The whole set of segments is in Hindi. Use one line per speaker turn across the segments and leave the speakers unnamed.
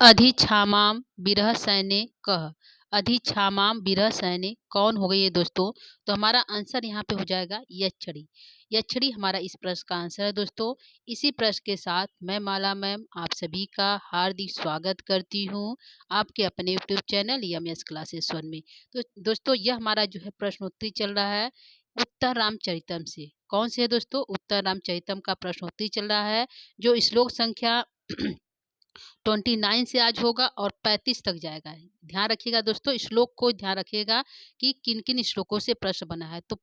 अधिक्षामां विरह सैने कह। अधिक्षामां विरह सैने कौन हो गई है दोस्तों? तो हमारा आंसर यहाँ पे हो जाएगा यक्षड़ी। यक्षड़ी हमारा इस प्रश्न का आंसर है दोस्तों। इसी प्रश्न के साथ मैं माला मैम आप सभी का हार्दिक स्वागत करती हूँ आपके अपने यूट्यूब चैनल यमएस क्लासेस 1 में। तो दोस्तों यह हमारा जो है प्रश्नोत्तरी चल रहा है उत्तर रामचरितम से। कौन से है दोस्तों? उत्तर रामचरितम का प्रश्नोत्तरी चल रहा है जो श्लोक संख्या 29 से आज होगा और 35 तक जाएगा। ध्यान रखिएगा दोस्तों, श्लोक को ध्यान रखिएगा कि किन किन श्लोकों से प्रश्न बना है। तो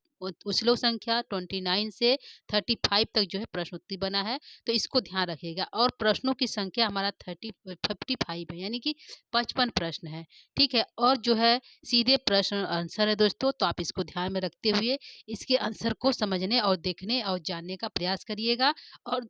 श्लोक संख्या 29 से 35 तक जो है प्रश्नोत्तरी बना है, तो इसको ध्यान रखिएगा। और प्रश्नों की संख्या हमारा 55 है, यानी कि 55 प्रश्न है। ठीक है, और जो है सीधे प्रश्न आंसर है दोस्तों, तो आप इसको ध्यान में रखते हुए इसके आंसर को समझने और देखने और जानने का प्रयास करिएगा और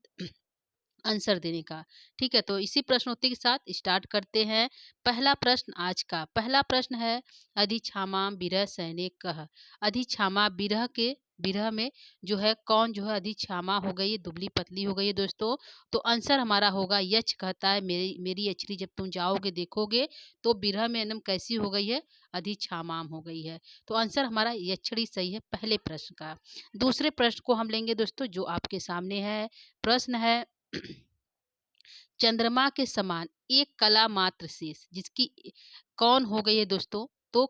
आंसर देने का। ठीक है, तो इसी प्रश्नोत्तरी के साथ स्टार्ट करते हैं। पहला प्रश्न आज का पहला प्रश्न है अधिक्षामा विरह सैने कह। अधिक्षामा विरह में जो है कौन जो है अधिक्षामा हो गई है, दुबली पतली हो गई है दोस्तों। तो आंसर हमारा होगा यक्ष कहता है मेरी मेरी यक्षरी जब तुम जाओगे देखोगे तो विरह में एकदम कैसी हो गई है, अधिक्षामाम हो गई है। तो आंसर हमारा यक्षरी सही है पहले प्रश्न का। दूसरे प्रश्न को हम लेंगे दोस्तों जो आपके सामने है। प्रश्न है चंद्रमा के समान एक कला मात्र शेष जिसकी कौन हो गई है दोस्तों? तो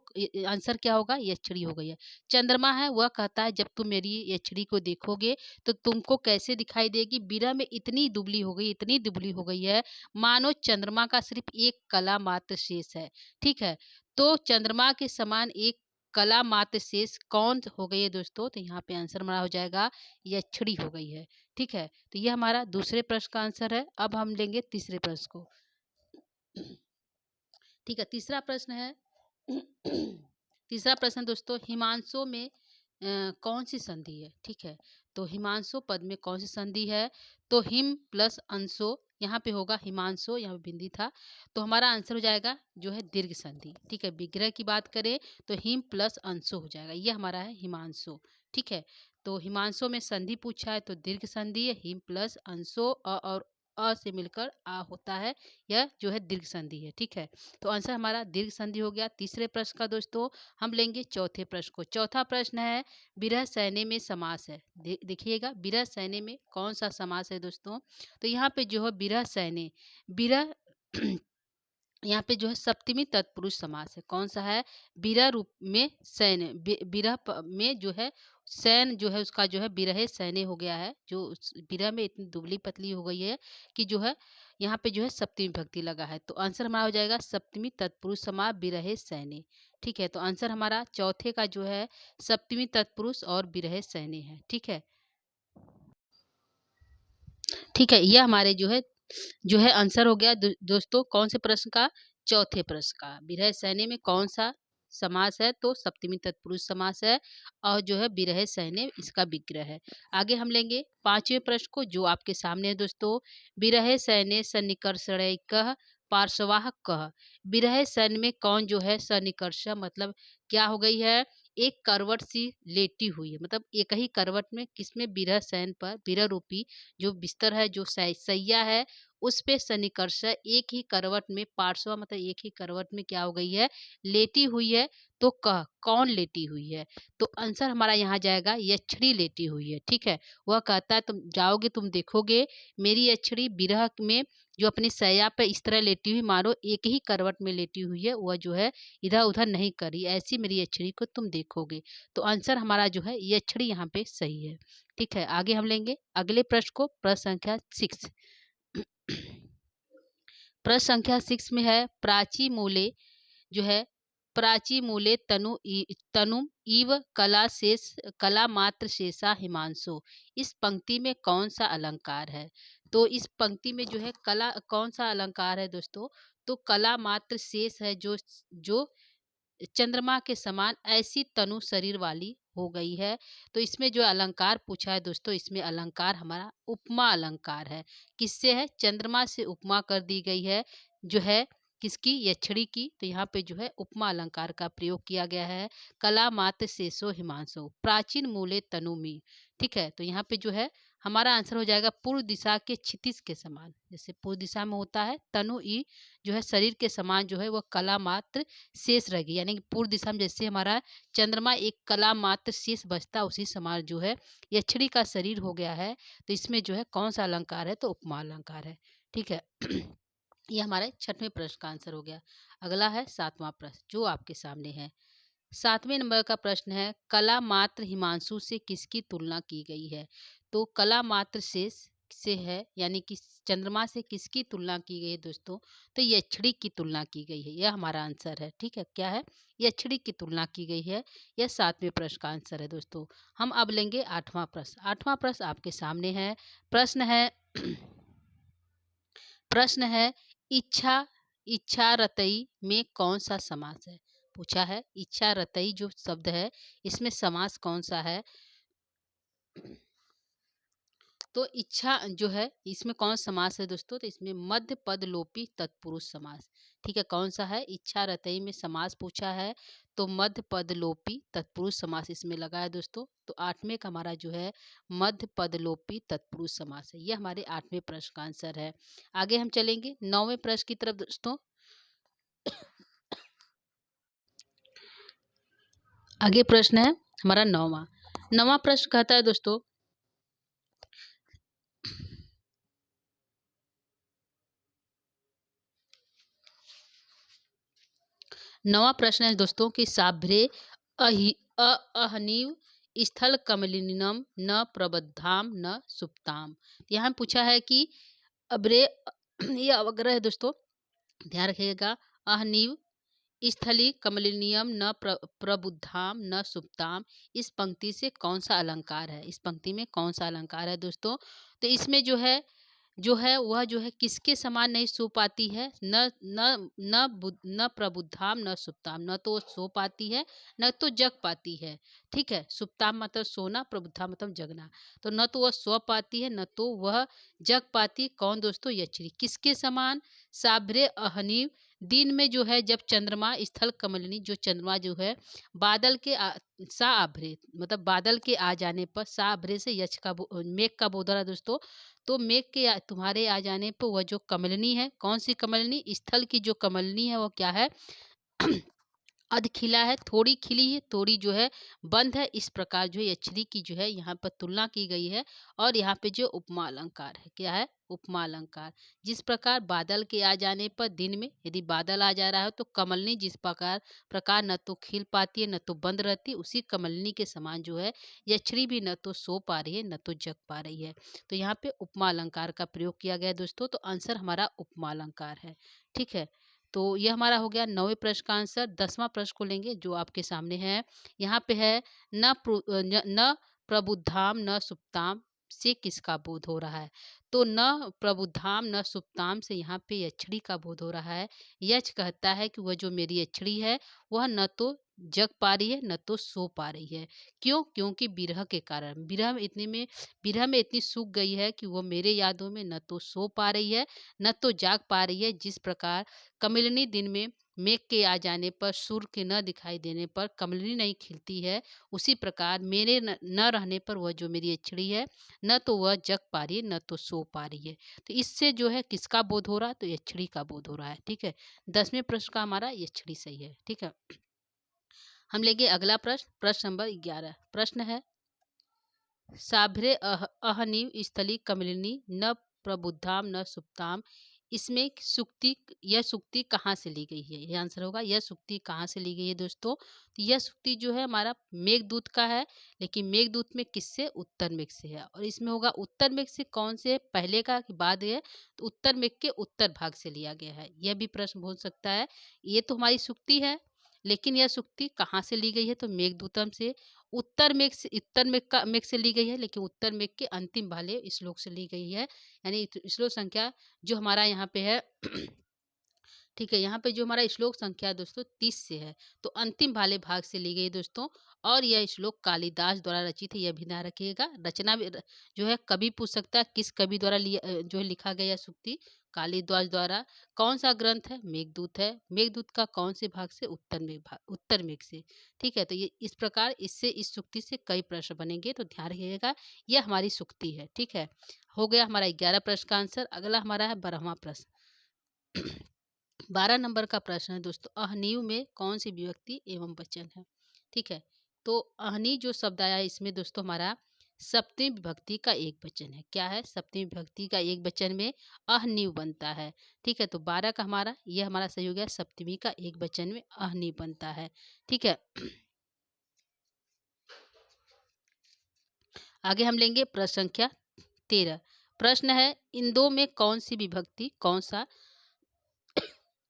आंसर क्या होगा? यक्षड़ी हो गई है। चंद्रमा है वह कहता है जब तुम मेरी यक्षड़ी को देखोगे तो तुमको कैसे दिखाई देगी, विरह में इतनी दुबली हो गई, इतनी दुबली हो गई है मानो चंद्रमा का सिर्फ एक कला मात्र शेष है। ठीक है, तो चंद्रमा के समान एक कला मात्र शेष कौन हो गई है दोस्तों? तो यहाँ पे आंसर हमारा हो जाएगा यक्षड़ी हो गई है। ठीक है, तो ये हमारा दूसरे प्रश्न का आंसर है। अब हम लेंगे तीसरे प्रश्न को। ठीक है, तीसरा प्रश्न है तीसरा प्रश्न दोस्तों हिमांशु में कौन सी संधि है? ठीक है, तो हिमांशु पद में कौन सी संधि है? तो हिम प्लस अंशो, यहाँ पे होगा हिमांशु, यहाँ पे बिंदी था, तो हमारा आंसर हो जाएगा जो है दीर्घ संधि। ठीक है, विग्रह की बात करें तो हिम प्लस अंशो हो जाएगा, ये हमारा है हिमांशु। ठीक है, तो हिमांशु में संधि पूछा है तो दीर्घ संधि है, हिम प्लस अंशो और अ से मिलकर आ होता है, यह जो है दीर्घ संधि है। ठीक है, तो आंसर हमारा दीर्घ संधि हो गया तीसरे प्रश्न का दोस्तों। हम लेंगे चौथे प्रश्न को। चौथा प्रश्न है विरह सैने में समास है। देखिएगा विरह सैने में कौन सा समास है दोस्तों? तो यहाँ पे जो है विरह सैने, विरह यहाँ पे जो है सप्तमी तत्पुरुष समास है। कौन सा है? विरह रूप में सैन, विरह में जो है सैन जो है उसका जो है विरहे सैने हो गया है, जो विरह में इतनी दुबली पतली हो गई है कि जो है यहाँ पे जो है सप्तमी भक्ति लगा है। तो आंसर हमारा हो जाएगा सप्तमी तत्पुरुष समास विरहे सैने। ठीक है, तो आंसर हमारा चौथे का जो है सप्तमी तत्पुरुष और विरहे सैने है। ठीक है, ठीक है, यह हमारे जो है आंसर हो गया दोस्तों कौन से प्रश्न का? चौथे प्रश्न का। विरह सैने में कौन सा समास है? तो सप्तमी तत्पुरुष समास है और जो है विरह सैने इसका विग्रह है। आगे हम लेंगे पांचवें प्रश्न को जो आपके सामने है दोस्तों। विरह सैने सन्निकर्षण कह पार्श्वाह कह। विरह सैन में कौन जो है सन्निकर्ष मतलब क्या हो गई है? एक करवट सी लेटी हुई है, मतलब एक ही करवट में किसमें? विरह सैन पर, विरह रूपी जो बिस्तर है, जो सैया है, उस पे सन्निकर्ष एक ही करवट में, पार्श्व मतलब एक ही करवट में क्या हो गई है? लेटी हुई है। तो कह कौन लेटी हुई है? तो आंसर हमारा यहाँ जाएगा यक्षड़ी लेटी हुई है। ठीक है, वह कहता है तुम जाओगे तुम देखोगे मेरी यक्षड़ी विरह में जो अपनी सैया पे इस तरह लेटी हुई मानो एक ही करवट में लेटी हुई है, वह जो है इधर उधर नहीं करी, ऐसी मेरी यक्षड़ी को तुम देखोगे। तो आंसर हमारा जो है यक्षड़ी यहाँ पे सही है। ठीक है, आगे हम लेंगे अगले प्रश्न को। प्रश्न संख्या 6। प्रश्न संख्या 6 में है प्राची मूले जो है प्राची मूले तनु इव कला शेष कला मात्र शेषा हिमांशु। इस पंक्ति में कौन सा अलंकार है? तो इस पंक्ति में जो है कला कौन सा अलंकार है दोस्तों? तो कला मात्र शेष है जो जो चंद्रमा के समान ऐसी तनु शरीर वाली हो गई है। तो इसमें जो अलंकार पूछा है दोस्तों, इसमें अलंकार हमारा उपमा अलंकार है। किससे है? चंद्रमा से उपमा कर दी गई है, जो है किसकी? यक्षड़ी की। तो यहाँ पे जो है उपमा अलंकार का प्रयोग किया गया है। कला मात्र शेषो हिमांशो प्राचीन मूले तनुमी। ठीक है, तो यहाँ पे जो है हमारा आंसर हो जाएगा पूर्व दिशा के क्षितिज के समान। जैसे पूर्व दिशा में होता है तनु ई जो है शरीर के समान जो है वह कला मात्र शेष रहेगी, यानी कि पूर्व दिशा में जैसे हमारा चंद्रमा एक कला मात्र शेष बचता उसी समान जो है यक्षिणी का शरीर हो गया है। तो इसमें जो है कौन सा अलंकार है, तो उपमा अलंकार है। ठीक है। ये हमारे छठवें प्रश्न का आंसर हो गया। अगला है सातवां प्रश्न जो आपके सामने है। सातवें नंबर का प्रश्न है कला मात्र हिमांशु से किसकी तुलना की गई है। तो कला मात्र से है, यानी कि चंद्रमा से किसकी तुलना की गई है दोस्तों, तो यक्षिणी की तुलना की गई है। यह हमारा आंसर है। ठीक है, क्या है, यक्षिणी की तुलना की गई है। यह सातवें प्रश्न का आंसर है दोस्तों। हम अब लेंगे आठवां प्रश्न। आठवां प्रश्न आपके सामने है। प्रश्न है प्रश्न है इच्छा इच्छा रतई में कौन सा समास है। पूछा है इच्छा रतई जो शब्द है इसमें समास कौन सा है। तो इच्छा जो है इसमें कौन समास है दोस्तों, तो इसमें मध्य पद लोपी तत्पुरुष समास। ठीक है, कौन सा है, इच्छा रतई में समास पूछा है तो मध्य पद लोपी तत्पुरुष समास इसमें लगा है दोस्तों। तो आठवें का हमारा जो है मध्य पद लोपी तत्पुरुष समास है। यह हमारे आठवें प्रश्न का आंसर है। आगे हम चलेंगे नौवें प्रश्न की तरफ दोस्तों। आगे प्रश्न है हमारा नौवां प्रश्न कहता है दोस्तों, नवा प्रश्न है दोस्तों कि साभ्रे अहनीव स्थल कमलिनम न प्रबद्धाम न सुप्ताम। यहाँ पूछा है कि अब्रे ये अवग्रह है दोस्तों, ध्यान रखिएगा। अहनीव स्थली कमलिनियम न प्रबुद्धाम न सुप्ताम, इस पंक्ति से कौन सा अलंकार है, इस पंक्ति में कौन सा अलंकार है दोस्तों। तो इसमें जो है वह जो है किसके समान नहीं सो पाती है, न न न प्रबुद्धाम न सुप्ताम, न तो सो पाती है न तो जग पाती है। ठीक है, सुप्ताम मतलब सोना, प्रबुद्धाम मतलब जगना। तो न तो वह सो पाती है न तो वह जग पाती। कौन दोस्तों, यक्षिणी। किसके समान, साभ्रे अहनीव, दिन में जो है जब चंद्रमा स्थल कमलिनी जो चंद्रमा जो है बादल के सा आभ्रे मतलब बादल के आ जाने पर, सा आभ्रे से यक्ष का मेघ का बोध रहा है दोस्तों। तो मेघ के तुम्हारे आ जाने पर वह जो कमलिनी है, कौन सी कमलिनी, स्थल की जो कमलिनी है वह क्या है अध खिला है, थोड़ी खिली है, थोड़ी जो है बंद है। इस प्रकार जो है यक्षिणी की जो है यहाँ पर तुलना की गई है। और यहाँ पे जो उपमा अलंकार है, क्या है, उपमा अलंकार। जिस प्रकार बादल के आ जाने पर दिन में यदि बादल आ जा रहा है तो कमलनी जिस प्रकार न तो खिल पाती है न तो बंद रहती, उसी कमलनी के समान जो है यक्षिणी भी न तो सो पा रही है न तो जग पा रही है। तो यहाँ पे उपमा अलंकार का प्रयोग किया गया है दोस्तों। तो आंसर हमारा उपमा अलंकार है। ठीक है, तो यह हमारा हो गया नौवें प्रश्न का आंसर। 10वां प्रश्न को लेंगे जो आपके सामने है। यहाँ पे है न प्रबुद्धाम न सुप्ताम से किसका बोध हो रहा है। तो न प्रबुद्धाम न सुप्ताम से यहाँ पे यक्षिणी का बोध हो रहा है। यक्ष कहता है कि वह जो मेरी यक्षिणी है वह न तो जग पा रही है न तो सो पा रही है। क्यों, क्योंकि विरह के कारण, विरह में इतनी सूख गई है कि वो मेरे यादों में न तो सो पा रही है न तो जाग पा रही है। जिस प्रकार कमलिनी दिन में मेघ के आ जाने पर, सूर्य के न दिखाई देने पर कमलिनी नहीं खिलती है, उसी प्रकार मेरे न रहने पर वह जो मेरी यक्षिणी है न तो वह जग पा रही है न तो सो पा रही है। तो इससे जो है किसका बोध हो रहा है, तो यक्षिणी का बोध हो रहा है। ठीक है, 10वें प्रश्न का हमारा यक्षिणी सही है। ठीक है, हम लेंगे अगला प्रश्न, प्रश्न नंबर 11। प्रश्न है साभ्रे अहनीव स्थली कमलिनी न प्रबुद्धाम न सुप्ताम, इसमें सुक्ति, यह सुक्ति कहाँ से ली गई है, यह आंसर होगा यह सुक्ति कहाँ से ली गई है दोस्तों। तो यह सुक्ति जो है हमारा मेघदूत का है, लेकिन मेघदूत में किससे, उत्तर मेघ से है। और इसमें होगा उत्तर मेघ से कौन से, पहले का कि बाद है, तो उत्तर मेघ के उत्तर भाग से लिया गया है। यह भी प्रश्न हो सकता है। ये तो हमारी सुक्ति है, लेकिन यह सुक्ति कहाँ से ली गई है, तो मेघदूतम से, उत्तर मेघ से ली गई है, लेकिन उत्तर मेघ के अंतिम वाले श्लोक से ली गई है। यानी श्लोक संख्या जो हमारा यहाँ पे है ठीक है, यहाँ पे जो हमारा श्लोक संख्या दोस्तों 30 से है, तो अंतिम वाले भाग से ली गई दोस्तों। और यह श्लोक कालिदास द्वारा रचित है, यह भी ध्यान रखिएगा। रचना जो है कवि पूछ सकता है किस कवि द्वारा जो है लिखा गया सूक्ति, कालिदास द्वारा। कौन सा ग्रंथ है? मेघदूत है। मेघदूत का कौन से भाग से? उत्तर मेघ से। ठीक है, तो ये इस प्रकार इस सूक्ति से कई प्रश्न बनेंगे, तो ध्यान रखिएगा, यह हमारी सूक्ति है। ठीक है, हो गया हमारा 11 प्रश्न का आंसर। अगला हमारा है 12वां प्रश्न। 12 नंबर का प्रश्न है दोस्तों, अहनीय में कौन सी विभक्ति एवं वचन है? ठीक है, तो अहनी जो शब्द आया इसमें दोस्तों हमारा सप्तमी विभक्ति का एक वचन है। क्या है? सप्तमी विभक्ति का एक वचन में अहनीय बनता है। ठीक है, तो 12 का हमारा यह हमारा सही हो गया, सप्तमी का एक वचन में अहनीय बनता है। ठीक है, आगे हम लेंगे प्रश्न संख्या 13। प्रश्न है, इन दो में कौन सी विभक्ति कौन सा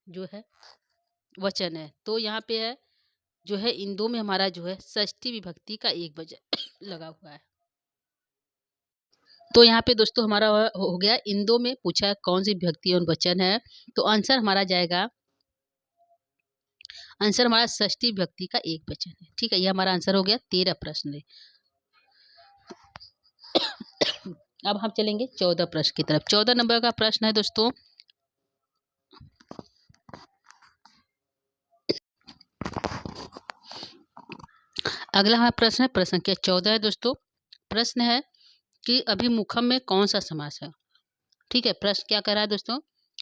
जो है वचन है? तो यहाँ पे है जो है इन दो में हमारा जो है षष्ठी विभक्ति का एक वचन लगा हुआ है। तो यहाँ पे दोस्तों हमारा हो गया, इन दो में पूछा है कौन सी विभक्ति और वचन है, तो आंसर हमारा जाएगा, आंसर हमारा षष्ठी विभक्ति का एक वचन है। ठीक है, ये हमारा आंसर हो गया 13 प्रश्न है। अब हम चलेंगे 14 प्रश्न की तरफ। 14 नंबर का प्रश्न है दोस्तों, अगला हमारा प्रश्न है प्रश्न संख्या 14 है दोस्तों। प्रश्न है कि अभिमुखम में कौन सा समास है? ठीक है, प्रश्न क्या कर रहा है दोस्तों,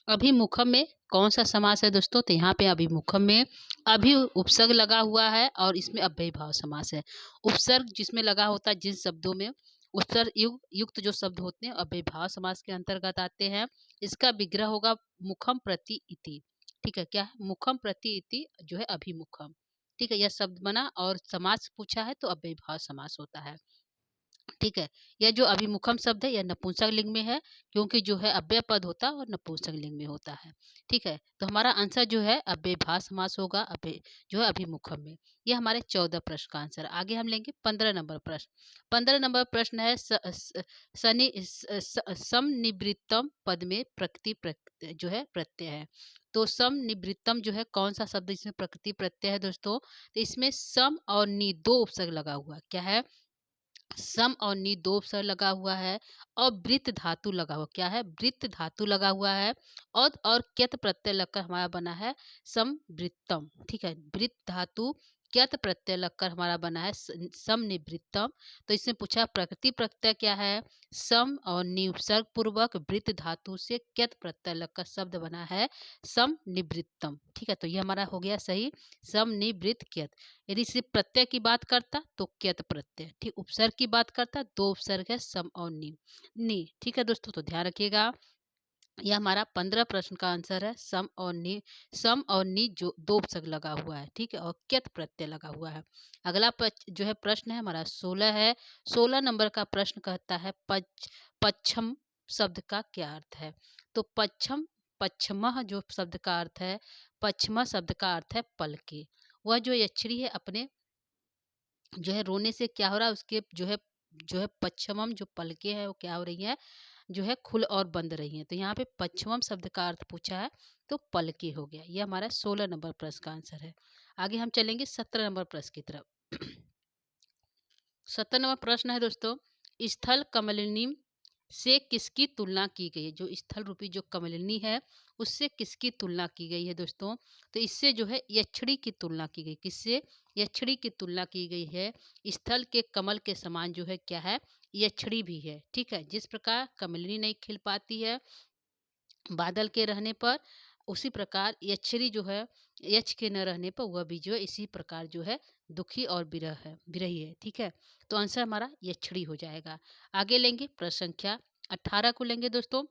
अभिमुखम में कौन सा समास है दोस्तों? तो यहाँ पे अभिमुखम में अभि उपसर्ग लगा हुआ है और इसमें अव्ययी भाव समास है। उपसर्ग जिसमें लगा होता है, जिन शब्दों में उपसर्ग युक्त जो शब्द होते हैं अव्ययी भाव समास के अंतर्गत आते हैं। इसका विग्रह होगा मुखम प्रति इति। ठीक है, क्या है? मुखम प्रति इति जो है अभिमुखम। ठीक है, यह शब्द बना और समास पूछा है तो अव्ययी भाव समास होता है। ठीक है, यह जो अभिमुखम शब्द है यह नपुंसक लिंग में है, क्योंकि जो है अव्यय पद होता है और नपुंसक लिंग में होता है। ठीक है, तो हमारा आंसर जो है अव्ययभाव समास होगा अव्यय जो है अभिमुखम में। यह हमारे 14 प्रश्न का आंसर। आगे हम लेंगे 15 नंबर प्रश्न। 15 नंबर प्रश्न है समनिवृत्तम पद में जो है प्रत्यय है। तो समनिवृत्तम जो है कौन सा शब्द इसमें प्रकृति प्रत्यय है दोस्तों? तो इसमें सम और नि दो उपसर्ग लगा हुआ है। क्या है? सम और नि दो उपसर्ग लगा हुआ है और वृत्त धातु लगा हुआ। क्या है? वृत्त धातु लगा हुआ है और क्यत प्रत्यय लगकर हमारा बना है समवृत्तम। ठीक है, वृत्त धातु क्यत प्रत्यय लगकर हमारा बना है समनिवृत्तम। तो इसमें पूछा प्रकृति प्रत्यय क्या है? सम और निउपसर्ग पूर्वक वृत्त धातु से क्यत प्रत्यय लगकर शब्द बना है समनिवृत्तम। ठीक है, तो ये हमारा हो गया सही, समनिवृत्त क्यत। यदि सिर्फ प्रत्यय की बात करता तो क्यत प्रत्यय। ठीक, उपसर्ग की बात करता दो उपसर्ग है सम और नी। ठीक है दोस्तों, तो ध्यान रखिएगा, यह हमारा 15 प्रश्न का आंसर है। सम और नी जो दो उपसर्ग लगा हुआ है। ठीक है, और क्यत प्रत्यय लगा हुआ है। अगला जो है प्रश्न है हमारा 16 है। 16 नंबर का प्रश्न कहता है पच्छम शब्द का क्या अर्थ है? तो पच्छम जो शब्द का अर्थ है, पच्छम शब्द का अर्थ है पलके। वह जो यक्षरी है अपने जो है रोने से क्या हो रहा है, उसके जो है पच्छमम जो पलके हैं वो क्या हो रही है, जो है खुल और बंद रही हैं। तो यहाँ पे पच्छमम शब्द का अर्थ पूछा है तो पलके हो गया। ये हमारा 16 नंबर प्रश्न का आंसर है। आगे हम चलेंगे 17 नंबर प्रश्न की तरफ। 17 नंबर प्रश्न है दोस्तों, स्थल कमलिनी से किसकी तुलना की गई है? जो स्थल रूपी जो कमलिनी है उससे किसकी तुलना की गई है दोस्तों? तो इससे जो है यक्षिणी की तुलना की गई। किससे? यक्षिणी की तुलना की गई है। स्थल के कमल के समान जो है क्या है, यक्षिणी भी है। ठीक है, जिस प्रकार कमलिनी नहीं खिल पाती है बादल के रहने पर, उसी प्रकार यक्षिणी जो है यक्ष के न रहने पर वह भी जो है इसी प्रकार जो है दुखी और विरही है। ठीक है, तो आंसर हमारा यक्षिणी हो जाएगा। आगे लेंगे प्रश्न संख्या 18 को लेंगे दोस्तों।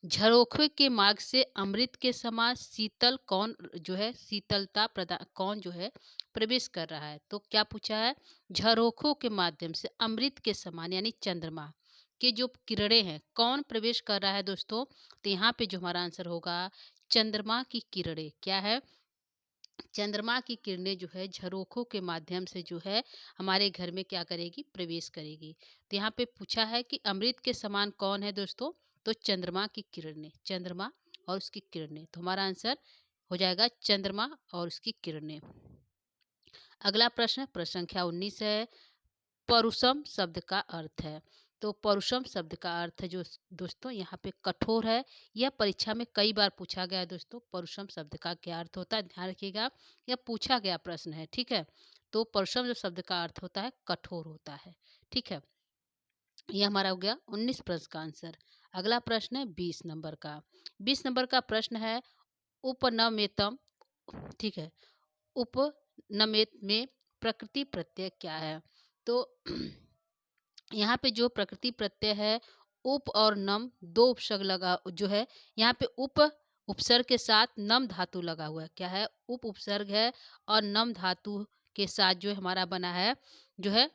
झरोखे के मार्ग से अमृत के समान शीतल कौन जो है शीतलता प्रदान कौन जो है प्रवेश कर रहा है? तो क्या पूछा है? झरोखों के माध्यम से अमृत के समान यानी चंद्रमा के जो किरणें हैं कौन प्रवेश कर रहा है दोस्तों? तो यहाँ पे जो हमारा आंसर होगा चंद्रमा की किरणें। क्या है? चंद्रमा की किरणें जो है झरोखों के माध्यम से जो है हमारे घर में क्या करेगी, प्रवेश करेगी। तो यहाँ पे पूछा है कि अमृत के समान कौन है दोस्तों? तो चंद्रमा की किरणें, चंद्रमा और उसकी किरणें। तो हमारा आंसर हो जाएगा चंद्रमा और उसकी किरणें। अगला प्रश्न प्रश्न संख्या 19 है। परुषम शब्द का अर्थ है। तो परुषम शब्द का अर्थ जो दोस्तों यहाँ पे कठोर है। यह परीक्षा में कई बार पूछा गया है दोस्तों। परुषम शब्द का क्या अर्थ होता है, ध्यान रखिएगा, यह पूछा गया प्रश्न है। ठीक है, तो परुषम जो शब्द का अर्थ होता है कठोर होता है। ठीक है, यह हमारा हो गया 19 प्रश्न का आंसर। अगला प्रश्न है 20 नंबर का। 20 नंबर का प्रश्न है उपनमेतम। ठीक है, उपनमेत में प्रकृति प्रत्यय क्या है? तो यहाँ पे जो प्रकृति प्रत्यय है, उप और नम दो उपसर्ग लगा जो है, यहाँ पे उप उपसर्ग के साथ नम धातु लगा हुआ है। क्या है? उप उपसर्ग है और नम धातु के साथ जो हमारा बना है, जो है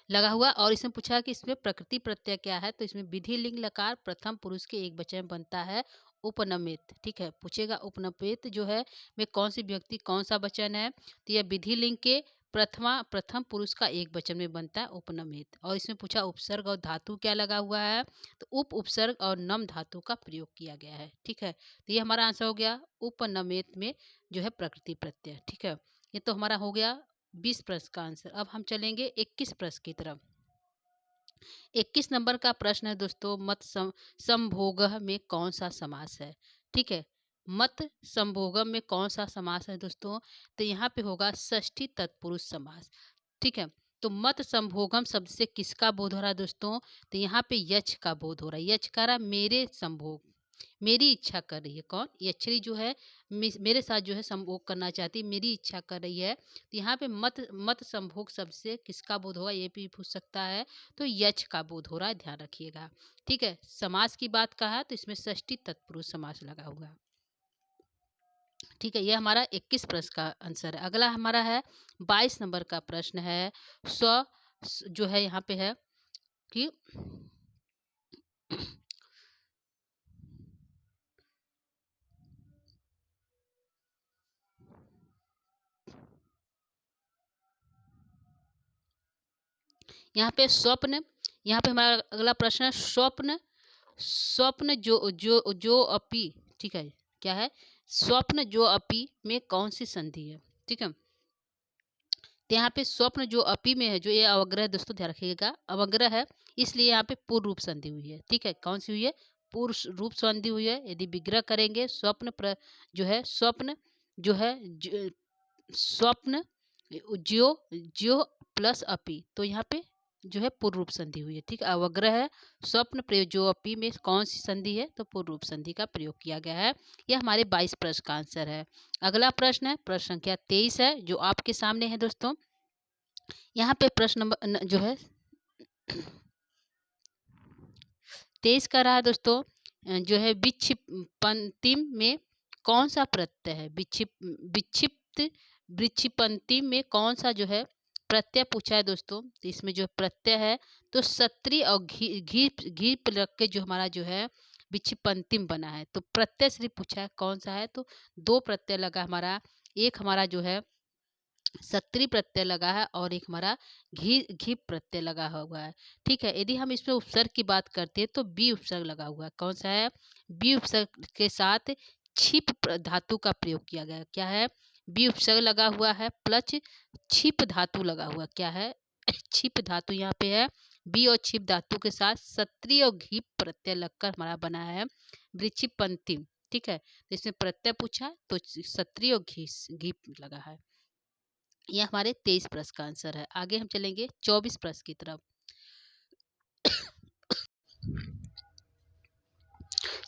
लगा हुआ। और इसमें पूछा है कि इसमें प्रकृति प्रत्यय क्या है, तो इसमें विधि लिंग लकार प्रथम पुरुष के एक वचन में बनता है उपनमित। ठीक है, पूछेगा उपनमित जो है में कौन सी व्यक्ति कौन सा वचन है, तो यह विधि लिंग के प्रथम पुरुष का एक वचन में बनता है उपनमित। और इसमें पूछा उपसर्ग और धातु क्या लगा हुआ है, तो उप उपसर्ग और नम धातु का प्रयोग किया गया है। ठीक है, तो ये हमारा आंसर हो गया उपनमित में जो है प्रकृति प्रत्यय। ठीक है, ये तो हमारा हो गया 20 प्रश्न का आंसर। अब हम चलेंगे 21 प्रश्न की तरफ। 21 नंबर का प्रश्न है दोस्तों, मत संभोग में कौन सा समास है? ठीक है, मत संभोगम में कौन सा समास है दोस्तों, तो यहाँ पे होगा षष्ठी तत्पुरुष समास। ठीक है, तो मत संभोगम शब्द से किसका बोध हो रहा है दोस्तों, तो यहाँ पे यक्ष का बोध हो रहा है। यक्ष का रहा मेरे संभोग, मेरी इच्छा कर रही है। कौन? यक्षरी जो है मेरे साथ जो है संभोग करना चाहती है, मेरी इच्छा कर रही है। तो यहाँ पे मत मत संभोग शब्द से किसका बोध होगा, ये भी पूछ सकता है, तो यक्ष का बोध हो रहा है, ध्यान रखिएगा। ठीक है, समास की बात कहा तो इसमें षष्ठी तत्पुरुष समास लगा हुआ। ठीक है, ये हमारा 21 प्रश्न का आंसर है। अगला हमारा है 22 नंबर का प्रश्न है स्व जो है यहाँ पे है कि यहाँ पे स्वप्न, यहाँ पे हमारा अगला प्रश्न है स्वप्न। स्वप्न जो जो जो अपी, ठीक है, क्या है? स्वप्न जो अपी में कौन सी संधि है? ठीक है, तो यहाँ पे स्वप्न जो अपी में है, जो ये अवग्रह है दोस्तों, ध्यान रखिएगा, अवग्रह है, इसलिए यहाँ पे पूर्व रूप संधि हुई है। ठीक है, कौन सी हुई है? पूर्व रूप संधि हुई है। यदि विग्रह करेंगे जो है स्वप्न जो है स्वप्न ज्यो ज्यो प्लस अपी, तो यहाँ पे जो है पूर्व रूप संधि हुई है। ठीक है, अवग्रह है, स्वप्न प्रयोग जो अपी में कौन सी संधि है, तो पूर्व रूप संधि का प्रयोग किया गया है। यह हमारे 22 प्रश्न का आंसर है। अगला प्रश्न है प्रश्न संख्या 23 है, जो आपके सामने है दोस्तों। यहाँ पे प्रश्न नंबर जो है 23 का रहा दोस्तों, जो है विक्षिप्तिम में कौन सा प्रत्यय है? विक्षिप्त विक्षिपंती में कौन सा जो है प्रत्यय पूछा है दोस्तों, तो इसमें जो प्रत्यय है, तो सत्री और घी घी घी रख के जो हमारा जो है विक्षिपंतिम बना है। तो प्रत्यय सिर्फ पूछा है कौन सा है, तो दो प्रत्यय लगा हमारा, एक हमारा जो है सत्री प्रत्यय लगा है और एक हमारा घी घी प्रत्यय लगा हुआ है। ठीक है, यदि हम इसमें उपसर्ग की बात करते हैं तो बी उपसर्ग लगा हुआ है। कौन सा है? बी उपसर्ग के साथ छिप धातु का प्रयोग किया गया। क्या है? बी उपसर्ग लगा हुआ है प्लस छिप धातु लगा हुआ। क्या है? छिप धातु यहाँ पे है। बी और छिप धातु के साथ सत्री और घी प्रत्यय लगकर हमारा बना है वृक्षिपंतिम। ठीक है, तो इसमें प्रत्यय पूछा तो सत्री और घी लगा है। यह हमारे 23 प्रश्न का आंसर है। आगे हम चलेंगे 24 प्रश्न की तरफ।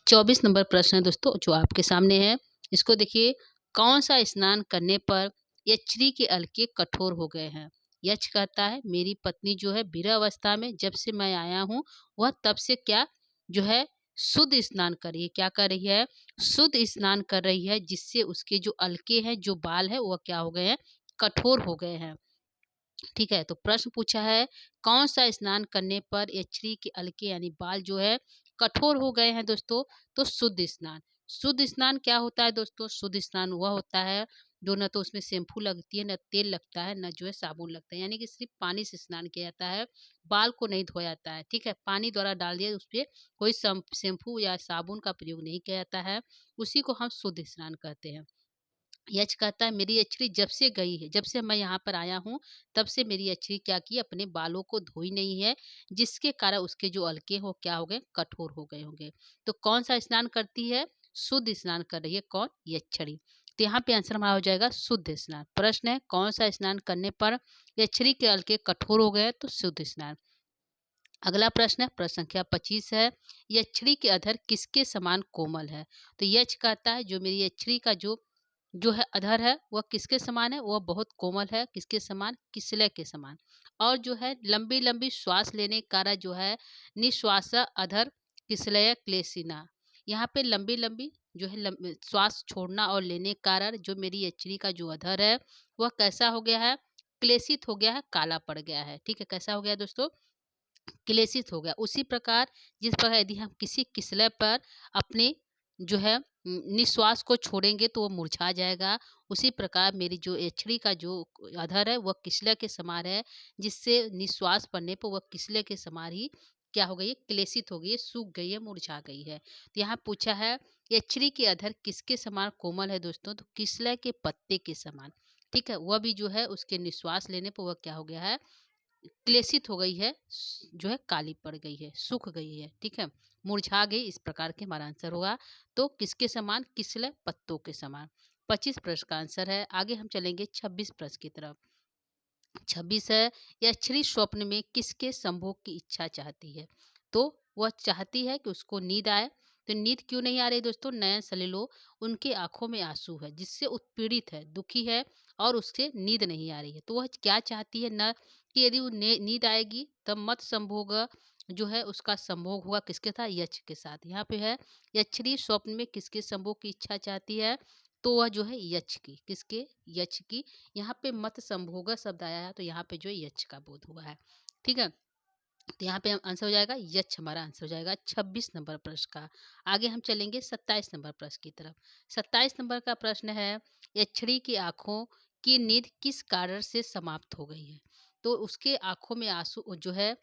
24 नंबर प्रश्न है दोस्तों, जो आपके सामने है। इसको देखिए, कौन सा स्नान करने पर यक्षरी के अलके कठोर हो गए हैं? यक्ष कहता है मेरी पत्नी जो है विरह अवस्था में जब से मैं आया हूँ, वह तब से क्या जो है शुद्ध स्नान कर रही है। क्या कर रही है? शुद्ध स्नान कर रही है, जिससे उसके जो अलके हैं, जो बाल है, वह क्या हो गए हैं? कठोर हो गए हैं। ठीक है, तो प्रश्न पूछा है कौन सा स्नान करने पर यक्षरी के अलके यानी बाल जो है कठोर हो गए हैं दोस्तों, तो शुद्ध स्नान। शुद्ध स्नान क्या होता है दोस्तों? शुद्ध स्नान वह होता है जो न तो उसमें शैम्पू लगती है, न तेल लगता है, न जो है साबुन लगता है, यानी कि सिर्फ पानी से स्नान किया जाता है, बाल को नहीं धोया जाता है। ठीक है, पानी द्वारा डाल दिया, उस पर कोई शैम्पू या साबुन का प्रयोग नहीं किया जाता है, उसी को हम शुद्ध स्नान कहते हैं। यक्ष कहता है मेरी यछरी जब से गई है, जब से मैं यहाँ पर आया हूँ, तब से मेरी यछरी क्या की, अपने बालों को धोई नहीं है, जिसके कारण उसके जो अलके हो क्या हो गए, कठोर हो गए होंगे। तो कौन सा स्नान करती है, शुद्ध स्नान कर रही है, कौन, यक्षरी। तो यहाँ पे आंसर हमारा हो जाएगा शुद्ध स्नान। प्रश्न है कौन सा स्नान करने पर यक्षरी के अलके कठोर हो गए, तो शुद्ध स्नान। अगला प्रश्न है, प्रश्न संख्या 25 है, यक्षरी के अधर किसके समान कोमल है। तो यक्ष कहता है जो मेरी यक्षरी का जो जो है अधर है वह किसके समान है, वह बहुत कोमल है, किसके समान, किसलय के समान। और जो है लंबी लंबी श्वास लेने कारण जो है निश्वासा अधर किसलय क्लेशिना। यहाँ पे लंबी लंबी जो है श्वास छोड़ना और लेने के कारण जो मेरी यक्षरी का जो अधर है वह कैसा हो गया है, क्लेशित हो गया है, काला पड़ गया है। ठीक है, कैसा हो गया दोस्तों, क्लेशित हो गया। उसी प्रकार जिस प्रकार यदि हम किसी किसलय पर अपने जो है निश्वास को छोड़ेंगे तो वो मुरझा जाएगा, उसी प्रकार मेरी जो एछड़ी का जो अधर है वह किसलय के समान है, जिससे निश्वास पड़ने पर वह किसलय के समान ही क्या हो गई है, क्लेशित हो गई है, सूख गई है, मुरझा गई है। तो यहाँ पूछा है एछड़ी के अधर किसके समान कोमल है दोस्तों, तो किसलय के पत्ते के समान। ठीक है, वह भी जो है उसके निश्वास लेने पर वह क्या हो गया है, क्लेशित हो गई है, जो है काली पड़ गई है, सूख गई है। ठीक है, मुरझा गई, इस प्रकार के हमारा आंसर होगा। तो किसके समान, किसले पत्तों के समान। 25 प्रश्न का आंसर है। आगे हम चलेंगे 26 प्रश्न की तरफ। 26 है, यक्षरी स्वप्न में किसके संभोग की इच्छा चाहती है। तो वह चाहती है कि उसको नींद आए। तो नींद क्यों नहीं आ रही दोस्तों, नयन सलिलो, उनके आंखों में आंसू है, जिससे उत्पीड़ित है, दुखी है और उससे नींद नहीं आ रही है। तो वह क्या चाहती है, न कि यदि वो नींद आएगी तब मत संभोग जो है उसका संभोग होगा किसके साथ, यक्ष के साथ। यहाँ पे है यक्षरी स्वप्न में किसके संभोग की इच्छा चाहती है, तो वह जो है यक्ष की, किसके, यक्ष की। यहाँ पे मत संभोग शब्द आया है, तो यहाँ पे जो है यक्ष का बोध हुआ है। ठीक है, तो यहाँ पे आंसर हो जाएगा यक्ष, हमारा आंसर हो जाएगा 26 नंबर प्रश्न का। आगे हम चलेंगे 27 नंबर प्रश्न की तरफ। 27 नंबर का प्रश्न है, यक्षिणी की आंखों की नींद किस कारण से समाप्त हो गई है। तो उसके आंखों में आंसू जो है,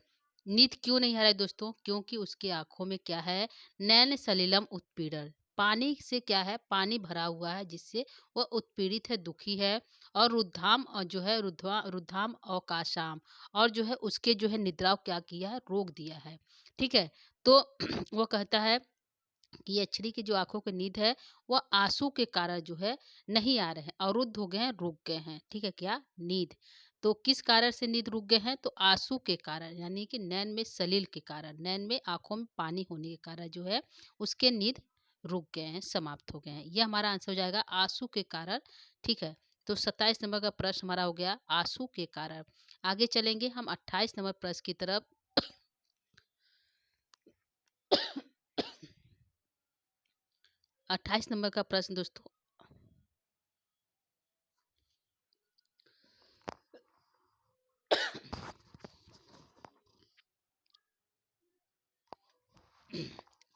नींद क्यों नहीं आ रहा है दोस्तों, क्योंकि उसके आंखों में क्या है, नैन सलिलम उत्पीड़न, पानी से क्या है, पानी भरा हुआ है, जिससे वह उत्पीड़ित है, दुखी है। और रुद्धाम और जो है रुद्धाम अवकाशाम, और जो है उसके जो है निद्रा को क्या किया है, रोक दिया है। ठीक है, तो वो कहता है कि यक्षिणी की जो आंखों की नींद है वह आंसू के कारण जो है नहीं आ रहे हैं, अवरुद्ध हो गए हैं, रुक गए हैं। ठीक है, क्या, नींद। तो किस कारण से नींद रुक गए हैं, तो आंसू के कारण, यानी कि नैन में सलील के कारण, नैन में आंखों में पानी होने के कारण जो है उसके नींद रुक गए हैं, समाप्त हो गए हैं। ये हमारा आंसर हो जाएगा आंसू के कारण। ठीक है, तो 27 नंबर का प्रश्न हमारा हो गया आंसू के कारण। आगे चलेंगे हम 28 नंबर प्रश्न की तरफ। 28 नंबर का प्रश्न दोस्तों,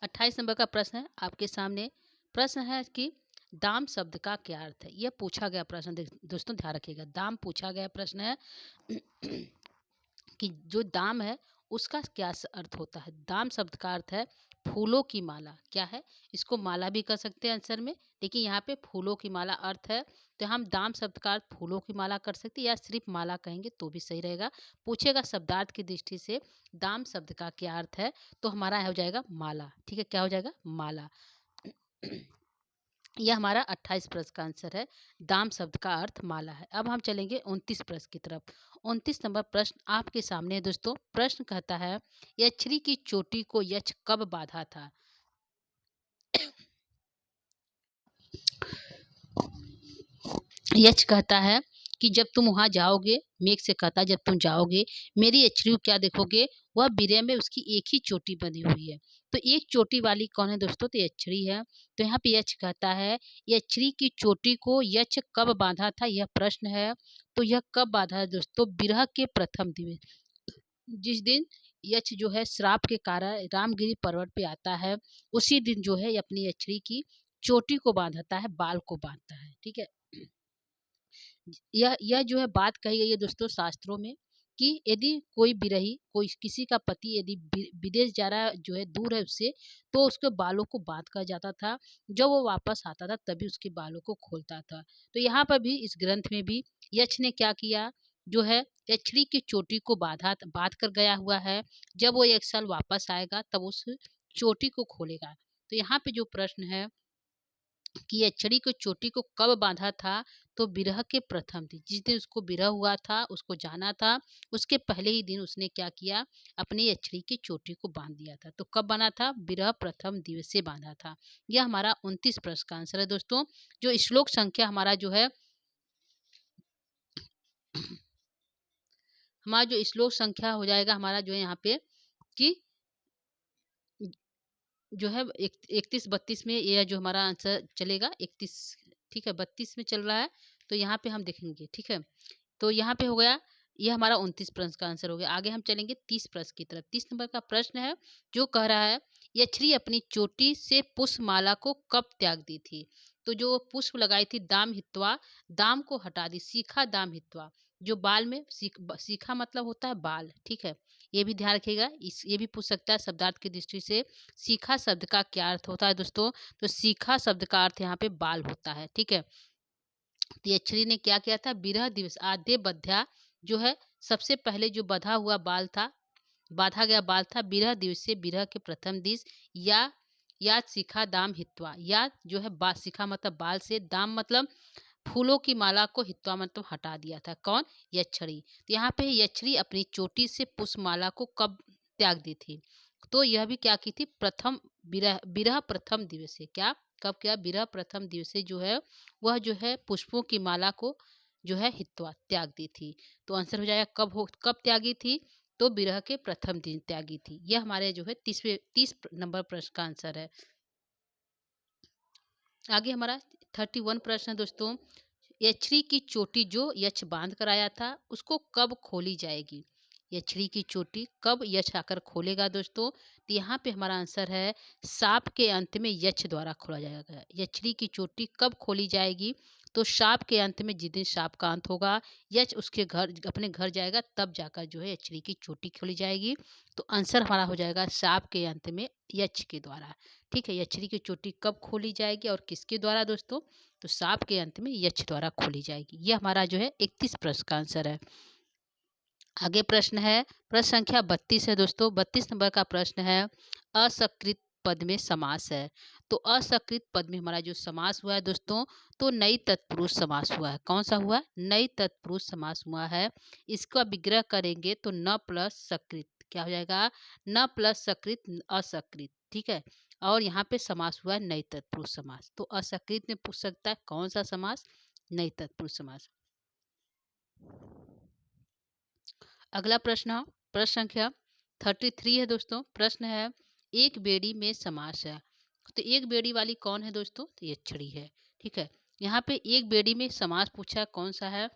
28 नंबर का प्रश्न है आपके सामने। प्रश्न है कि दाम शब्द का क्या अर्थ है, यह पूछा गया प्रश्न। दोस्तों ध्यान रखिएगा, दाम पूछा गया प्रश्न है कि जो दाम है उसका क्या अर्थ होता है। दाम शब्द का अर्थ है फूलों की माला। क्या है, इसको माला भी कर सकते हैं आंसर में, लेकिन यहाँ पे फूलों की माला अर्थ है, तो हम दाम शब्द का अर्थ फूलों की माला कर सकते हैं, या सिर्फ माला कहेंगे तो भी सही रहेगा। पूछेगा शब्दार्थ की दृष्टि से दाम शब्द का क्या अर्थ है, तो हमारा हो जाएगा माला। ठीक है, क्या हो जाएगा, माला। यह हमारा 28 प्रश्न का आंसर है, दाम शब्द का अर्थ माला है। अब हम चलेंगे 29 प्रश्न की तरफ। 29 नंबर प्रश्न आपके सामने है दोस्तों। प्रश्न कहता है, यक्षिणी की चोटी को यक्ष कब बांधा था। यक्ष कहता है कि जब तुम वहां जाओगे, मेघ से कहता है जब तुम जाओगे मेरी यक्षिणी को क्या देखोगे, वह बिरे में उसकी एक ही चोटी बंधी हुई है। तो एक चोटी वाली कौन है दोस्तों, तो यक्षिणी है। तो यहाँ पे यक्ष कहता है यक्षिणी की चोटी को यक्ष कब बांधा था, यह प्रश्न है। तो यह कब बांधा है दोस्तों, बिरह के प्रथम दिन, जिस दिन यक्ष जो है श्राप के कारण रामगिरी पर्वत पे आता है, उसी दिन जो है अपनी यक्षिणी की चोटी को बांधता है, बाल को बांधता है। ठीक है, यह जो है बात कही गई है दोस्तों शास्त्रों में, कि यदि कोई विरही, कोई किसी का पति यदि विदेश जा रहा है, जो है दूर है उससे, तो उसके बालों को बांध कर जाता था। जब वो वापस आता था तभी उसके बालों को खोलता था। तो यहाँ पर भी इस ग्रंथ में भी यक्ष ने क्या किया, जो है यक्षिणी की चोटी को बांध कर गया हुआ है। जब वो 1 साल वापस आएगा तब उस चोटी को खोलेगा। तो यहाँ पे जो प्रश्न है कि यक्षिणी को चोटी को कब बांधा था, तो विरह के प्रथम दिन, जिस दिन उसको विरह हुआ था, उसको जाना था, उसके पहले ही दिन उसने क्या किया, अपनी यक्षिणी की चोटी को बांध दिया था। तो कब बांधा था, विरह प्रथम दिवस से बांधा था। यह हमारा 29 प्रश्न का आंसर है दोस्तों। जो श्लोक संख्या हमारा जो है हमारा जो श्लोक संख्या हो जाएगा हमारा जो है यहाँ पे कि जो है 31-32 में यह जो हमारा आंसर चलेगा 31, ठीक है 32 में चल रहा है, तो यहाँ पे हम देखेंगे, ठीक है। तो यहाँ पे हो गया, ये हमारा 29 प्रश्न का आंसर हो गया। आगे हम चलेंगे 30 प्रश्न की तरफ। 30 नंबर का प्रश्न है जो कह रहा है, यक्षिणी अपनी चोटी से पुष्पमाला को कब त्याग दी थी। तो जो पुष्प लगाई थी दाम हित्वा, दाम को हटा दी, सीखा दाम हित्वा, जो बाल में सीखा मतलब होता है बाल, ठीक है। ये भी ध्यान रखिएगा, इस ये भी पूछ सकता है शब्दार्थ की दृष्टि से, सीखा शब्द का क्या अर्थ होता है दोस्तों। तो सीखा शब्द का अर्थ यहाँ पे बाल होता है, ठीक है। तो यक्षिणी ने क्या किया था, विरह दिवस आद्य बध्या, जो है सबसे पहले जो बधा हुआ बाल था, बांधा गया बाल था, विरह दिवस से विरह के प्रथम दिवस, या शिखा दाम हित्वा, या जो है शिखा मतलब बाल से, दाम मतलब फूलों की माला को, हित्वा मतलब हटा दिया था, कौन, यक्षिणी। तो यहाँ पे यक्षिणी अपनी चोटी से पुष्पमाला को कब त्याग दी थी, तो यह भी क्या की थी, प्रथम विरह विरह प्रथम दिवस से, क्या कब क्या, विरह प्रथम दिवस से जो है वह जो है पुष्पों की माला को जो है हित्वा त्याग दी थी। तो आंसर हो जाएगा कब त्यागी थी, तो विरह के प्रथम दिन त्यागी थी। यह हमारे जो है 30 नंबर प्रश्न का आंसर है। आगे हमारा 31 प्रश्न है दोस्तों, यक्षिणी की चोटी जो यक्ष बांध कर आया था उसको कब खोली जाएगी। यक्षिणी की चोटी कब यक्ष आकर खोलेगा दोस्तों, तो यहाँ पे हमारा आंसर है साप के अंत में यक्ष द्वारा खोला जाएगा। यक्षिणी की चोटी कब खोली जाएगी, तो साप के अंत में, जिस दिन साप का अंत होगा, यक्ष उसके घर अपने घर जाएगा, तब जाकर जो है यक्षिणी की चोटी खोली जाएगी। तो आंसर हमारा हो जाएगा साप के अंत में यक्ष के द्वारा, ठीक है। यक्षिणी की चोटी कब खोली जाएगी और किसके द्वारा दोस्तों, तो साप के अंत में यक्ष द्वारा खोली जाएगी। यह हमारा जो है 31 प्रश्न का आंसर है। आगे प्रश्न है, प्रश्न संख्या 32 है दोस्तों। 32 नंबर का प्रश्न है, असकृत पद में समास है। तो असकृत पद में हमारा जो समास हुआ है दोस्तों, तो नई तत्पुरुष समास हुआ है। कौन सा हुआ, नई तत्पुरुष समास हुआ है। इसका विग्रह करेंगे तो न प्लस सकृत, क्या हो जाएगा, न प्लस सकृत असकृत, ठीक है। और यहाँ पे समास हुआ है नई तत्पुरुष समास। तो असकृत में पूछ सकता है कौन सा समास, नई तत्पुरुष समास। अगला प्रश्न, प्रश्न संख्या 33 है दोस्तों। प्रश्न है, एक बेड़ी में समास है। तो एक बेड़ी वाली कौन है दोस्तों, तो ये छड़ी है, ठीक है। यहाँ पे एक बेड़ी में समास पूछा है, कौन सा है,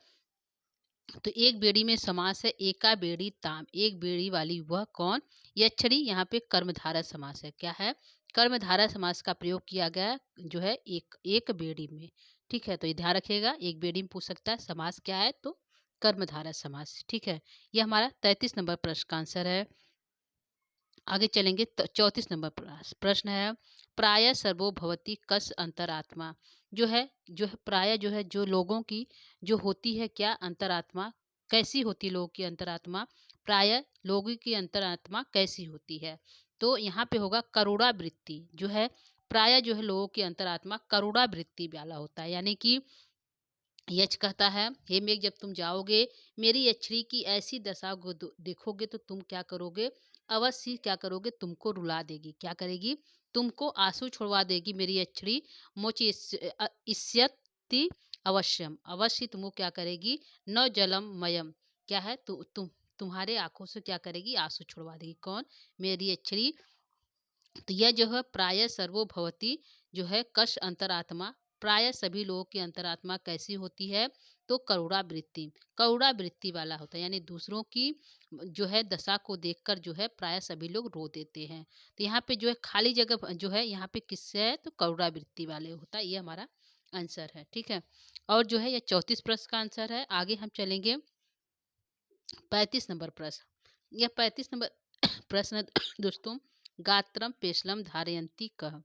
तो एक बेड़ी में समास है एका बेड़ी ताम, एक बेड़ी वाली वह कौन, यक्षिणी। यहाँ पे कर्मधारय समास है, क्या है, कर्मधारय समास का प्रयोग किया गया जो है एक बेड़ी में, ठीक है। तो ये ध्यान रखिएगा, एक बेड़ी में पूछ सकता है समास क्या है, तो कर्मधारय समास, ठीक है। ये हमारा 33 नंबर प्रश्न का आंसर है। आगे चलेंगे 34 नंबर प्रश्न है, प्राय सर्वो भवती कस अंतरात्मा, जो है प्राय जो है जो लोगों की जो होती है क्या, अंतरात्मा, कैसी होती लोगों की अंतरात्मा, प्राय लोगों की अंतरात्मा कैसी होती है। तो यहाँ पे होगा करुणा वृत्ति, जो है प्राय जो है लोगों की अंतरात्मा करुणा वृत्ति वाला होता है। यानी कि यक्ष कहता है, हे मेघ जब तुम जाओगे, मेरी यक्षिणी की ऐसी दशा को देखोगे तो तुम क्या करोगे, अवश्य क्या करोगे, तुमको रुला देगी, क्या करेगी, तुमको आंसू छुड़वा देगी मेरी यक्षिणी। मोची इष्यति अवश्यम, अवश्य तुमको क्या करेगी, न जलम मयम, क्या है, तुम्हारे आंखों से क्या करेगी, आंसू छुड़वा देगी, कौन, मेरी यक्षिणी। तो यह जो है प्राय सर्वोभवती जो है कश अंतरात्मा, प्राय सभी लोगों की अंतरात्मा कैसी होती है, तो करुणा वृत्ति वाला होता है। यानी दूसरों की जो है दशा को देखकर जो है प्राय सभी लोग रो देते हैं। तो यहाँ पे जो है खाली जगह जो है यहाँ पे किससे है, तो करुणा वृत्ति वाले होता है। ये हमारा आंसर है, ठीक है। और जो है ये 34 प्रश्न का आंसर है। आगे हम चलेंगे 35 नंबर प्रश्न। यह 35 नंबर प्रश्न है दोस्तों। गात्रम पेशलम धारयंती कह।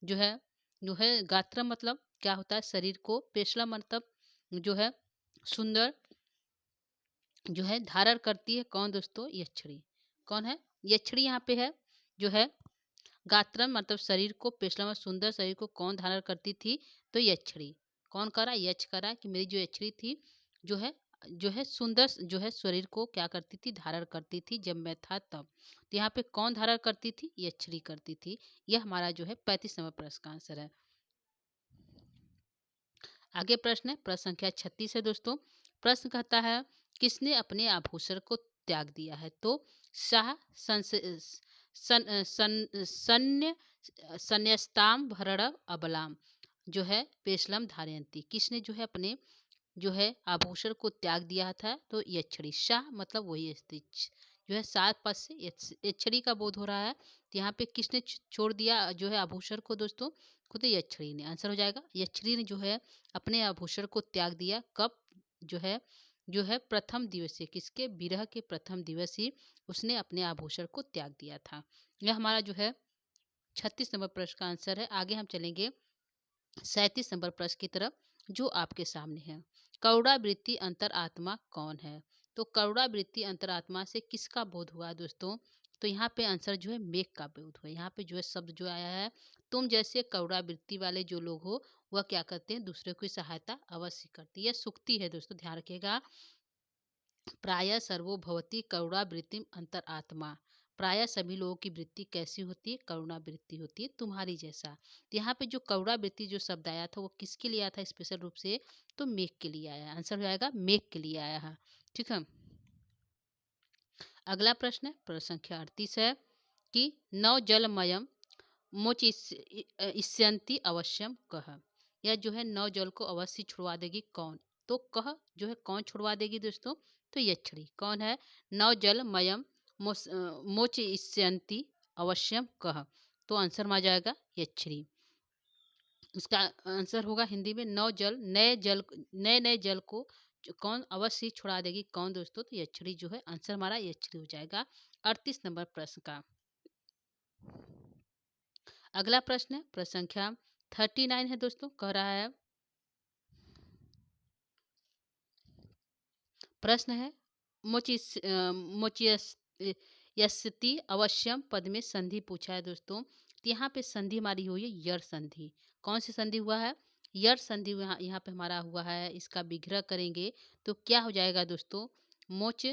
जो है गात्रम मतलब क्या होता है, शरीर को, पेशलम मतलब जो है सुंदर, जो है धारण करती है कौन दोस्तों, यक्षिणी। कौन है, यक्षिणी यहाँ पे है। जो है गात्रम मतलब शरीर को, पेशलम मतलब सुंदर शरीर को कौन धारण करती थी, तो यक्षिणी। कौन करा, यक्ष करा कि मेरी जो यक्षिणी थी, जो है सुंदर, जो है शरीर को क्या करती थी, धारण करती थी जब मैं था तब। तो यहाँ पे कौन धारण करती थी, यक्षिणी करती थी। यह हमारा जो है 35 नंबर प्रश्न का आंसर है। आगे प्रश्न है, प्रश्न संख्या 36 है दोस्तों। प्रश्न कहता है, किसने अपने आभूषण को त्याग दिया है, तो शाह सन्य संन्यस्ताम भरण अबलाम, जो है पेशलम धारयंती। किसने जो है अपने जो है आभूषण को त्याग दिया था, तो यक्षिणी। शाह मतलब वही स्त्री, जो है सात पद से यक्षिणी का बोध हो रहा है। तो यहाँ पे किसने छोड़ दिया जो है आभूषण को दोस्तों, खुद तो यक्षिणी ने। आंसर हो जाएगा यक्षिणी ने जो है अपने आभूषण को त्याग दिया। कब, जो है प्रथम दिवस से, किसके, विरह के प्रथम दिवस ही उसने अपने आभूषण को त्याग दिया था। यह हमारा जो है 36 नंबर प्रश्न का आंसर है। आगे हम चलेंगे 37 नंबर प्रश्न की तरफ, जो आपके सामने है। करुणावृत्ति अंतरात्मा कौन है, तो करुणावृत्ति अंतरात्मा से किसका बोध हुआ दोस्तों, तो यहाँ पे आंसर जो है मेघ का बोध हुआ। यहाँ पे जो है शब्द जो आया है, तुम जैसे करुणावृत्ति वाले जो लोग हो वह क्या करते हैं, दूसरे की सहायता अवश्य करती है। यह सुक्ति है दोस्तों, ध्यान रखिएगा। प्राय सर्वोभवती करुणावृत्तिम अंतरात्मा। प्राय सभी लोगों की वृत्ति कैसी होती है, करुणा वृत्ति होती है, तुम्हारी जैसा। तो यहाँ पे जो करुणा वृत्ति जो शब्द आया था वो किसके लिए आया था स्पेशल रूप से, तो मेघ के लिए आया है। आंसर हो जाएगा मेघ के लिए आया है। ठीक है। अगला प्रश्न है, प्रश्न संख्या 38 है कि नव जलमयम मुच इष्यंति अवश्यम कह। यह जो है नव जल को अवश्य छुड़वा देगी कौन, तो कह जो है कौन छुड़वा देगी दोस्तों, तो यक्षिणी। कौन है, नव जल मयम मोच इष्यंति अवश्यम कह। तो आंसर में आ जाएगा यक्षिणी। इसका आंसर होगा हिंदी में, नव जल, नए नए जल को कौन अवश्य छुड़ा देगी कौन दोस्तों, तो यक्षिणी जो है। आंसर हमारा यक्षिणी हो जाएगा 38 नंबर प्रश्न का। अगला प्रश्न है, प्रश्न संख्या 39 है दोस्तों। कह रहा है, प्रश्न है, मोचियस्ति अवश्यम पद में संधि पूछा है दोस्तों। तो यहाँ पे संधि हमारी हुई है यर संधि। कौन सी संधि हुआ है, यर संधि यहाँ पे हमारा हुआ है। इसका विग्रह करेंगे तो क्या हो जाएगा दोस्तों, मोच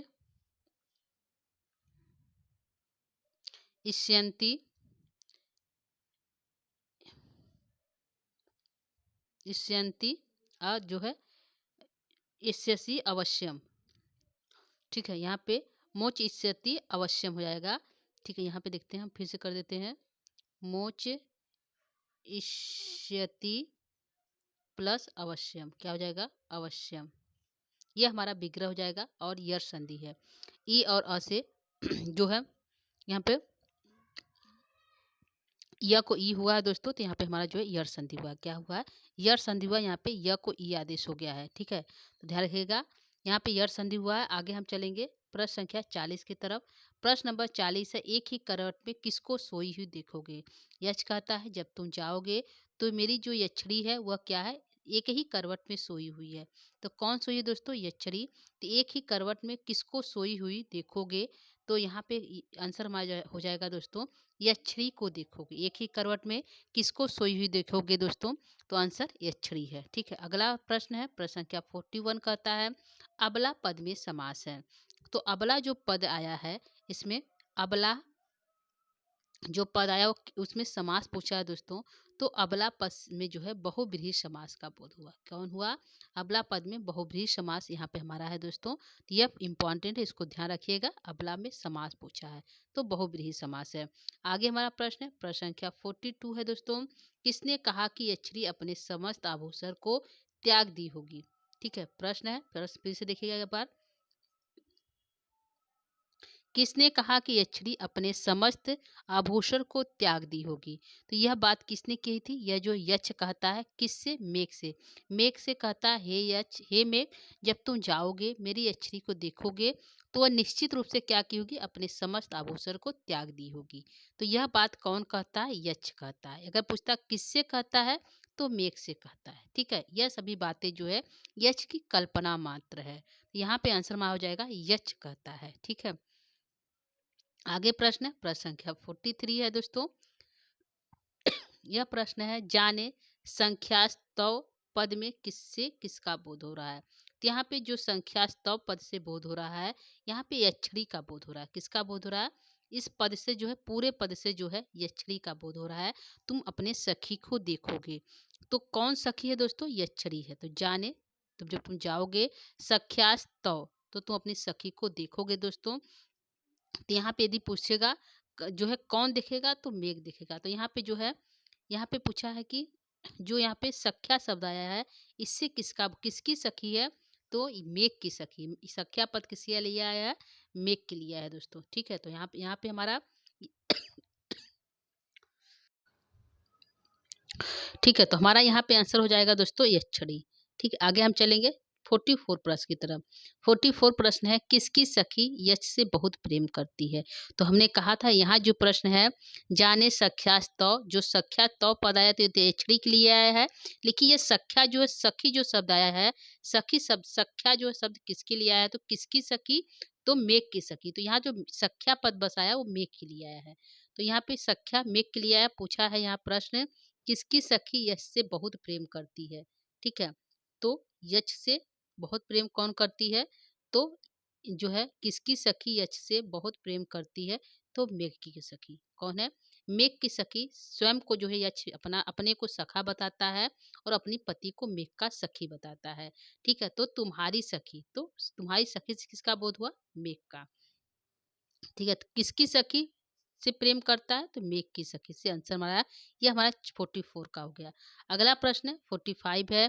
इष्यंति जो है इष्यसि अवश्यम। ठीक है, यहाँ पे मोच इष्यति अवश्यम हो जाएगा। ठीक है, यहाँ पे देखते हैं, हम फिर से कर देते हैं, मोच इष्यति प्लस अवश्यम, क्या हो जाएगा, अवश्यम। यह हमारा विग्रह हो जाएगा और यर संधि है। ई और अ से जो है यहाँ पे य को ई हुआ है दोस्तों, तो यहाँ पे हमारा जो है यर संधि हुआ। क्या हुआ है, यर संधि हुआ। यहाँ पे य को ई आदेश हो गया है। ठीक है, तो ध्यान रखिएगा, यहाँ पे यर संधि हुआ है। आगे हम चलेंगे प्रश्न संख्या 40 की तरफ। प्रश्न नंबर 40 है, एक ही करवट में किसको सोई हुई देखोगे। यश कहता है, जब तुम जाओगे तो मेरी जो यक्षिणी है वह क्या है, एक ही करवट में सोई हुई है। तो कौन सोई है दोस्तों, यक्षिणी। तो एक ही करवट में किसको सोई हुई देखोगे, तो यहाँ पे आंसर हमारा हो जाएगा दोस्तों, यक्षिणी को देखोगे। एक ही करवट में किसको सोई हुई देखोगे दोस्तों, तो आंसर यक्षिणी है। ठीक है, अगला प्रश्न है, प्रश्न संख्या 41 कहता है, अबला पद में समास है। तो अबला जो पद आया है, इसमें अबला जो पद आया उसमें समास पूछा है दोस्तों। तो अबला पद में जो है बहुव्रीहि समास का बोध हुआ। कौन हुआ, अबला पद में बहुव्रीहि समास यहाँ पे हमारा है दोस्तों। तो यह इंपॉर्टेंट है, इसको ध्यान रखिएगा। अबला में समास पूछा है तो बहुव्रीहि समास है। आगे हमारा प्रश्न है, प्रश्न संख्या 42 है दोस्तों। किसने कहा कि यक्षिणी अपने समस्त आभूषण को त्याग दी होगी। ठीक है, प्रश्न है, प्रश्न फिर से देखिएगा एक बार। किसने कहा कि यक्षिणी अपने समस्त आभूषण को त्याग दी होगी? तो यह बात किसने कही थी? यह जो यक्ष कहता है किससे? मेघ से। मेघ से कहता है, हे यक्ष, हे मेघ, जब तुम जाओगे मेरी यक्षिणी को देखोगे तो वह निश्चित रूप से क्या की होगी? अपने समस्त आभूषण को त्याग दी होगी। तो यह बात कौन कहता है? यक्ष कहता है। अगर पूछता किससे कहता है तो मेघ से कहता है। ठीक है, यह सभी बातें जो है यक्ष की कल्पना मात्र है। यहाँ पे आंसर में हो जाएगा यक्ष कहता है। ठीक है, आगे प्रश्न है, प्रश्न संख्या 43 है दोस्तों। यह प्रश्न है, जाने संख्यास्तव पद में किससे किसका बोध हो रहा है? तो यहाँ पे जो संख्यास्तव पद से बोध हो रहा है, यहाँ पे यक्षिणी का बोध हो रहा है। किसका बोध हो रहा है? इस पद से जो है, पूरे पद से जो है यक्षिणी का बोध हो रहा है। तुम अपने सखी को देखोगे, तो कौन सखी है दोस्तों? यक्षिणी है। तो जाने, तो जब तुम जाओगे सख्यास्तव, तो तुम अपनी सखी को देखोगे दोस्तों। तो यहाँ पे यदि पूछेगा जो है कौन दिखेगा, तो मेघ दिखेगा। तो यहाँ पे जो है, यहाँ पे पूछा है कि जो यहाँ पे सख्या शब्द आया है, इससे किसका, किसकी सखी है? तो मेघ की सखी। सख्या पद किसके लिए आया है? मेघ के लिए आया है दोस्तों। ठीक है, तो यहाँ पे हमारा ठीक है, तो हमारा यहाँ पे आंसर हो जाएगा दोस्तों यक्षिणी। ठीक है, आगे हम चलेंगे 44 प्रश्न की तरफ। 44 प्रश्न है, किसकी सखी यक्ष से बहुत प्रेम करती है? तो हमने कहा था यहाँ जो प्रश्न है, जाने सख्यास्तव, जो सख्यास्तव पद आया तो ये तो यक्षिणी के लिए आया है। लेकिन ये सख्या जो है, सखी जो शब्द आया है, सखी शब्द, सख्या जो शब्द किसके लिए आया है? तो किसकी सखी? तो मेघ की सखी। तो यहाँ जो सख्या पद बसाया वो मेघ के लिए आया है। तो यहाँ पे सख्या मेघ के लिए आया। पूछा है यहाँ प्रश्न, किसकी सखी यश से बहुत प्रेम करती है? ठीक है, तो यक्ष से बहुत प्रेम कौन करती है? तो जो है किसकी सखी यक्ष से बहुत प्रेम करती है? तो मेघ की सखी। कौन है? मेघ की सखी। स्वयं को जो है यक्ष अपने को सखा बताता है और अपनी पति को मेघ का सखी बताता है। ठीक है, तो तुम्हारी सखी, तो तुम्हारी सखी से किसका बोध हुआ? मेघ का। ठीक है, तो किसकी सखी से प्रेम करता है? तो मेघ की सखी से। आंसर हमारा, ये हमारा 44 का हो गया। अगला प्रश्न है 45 है,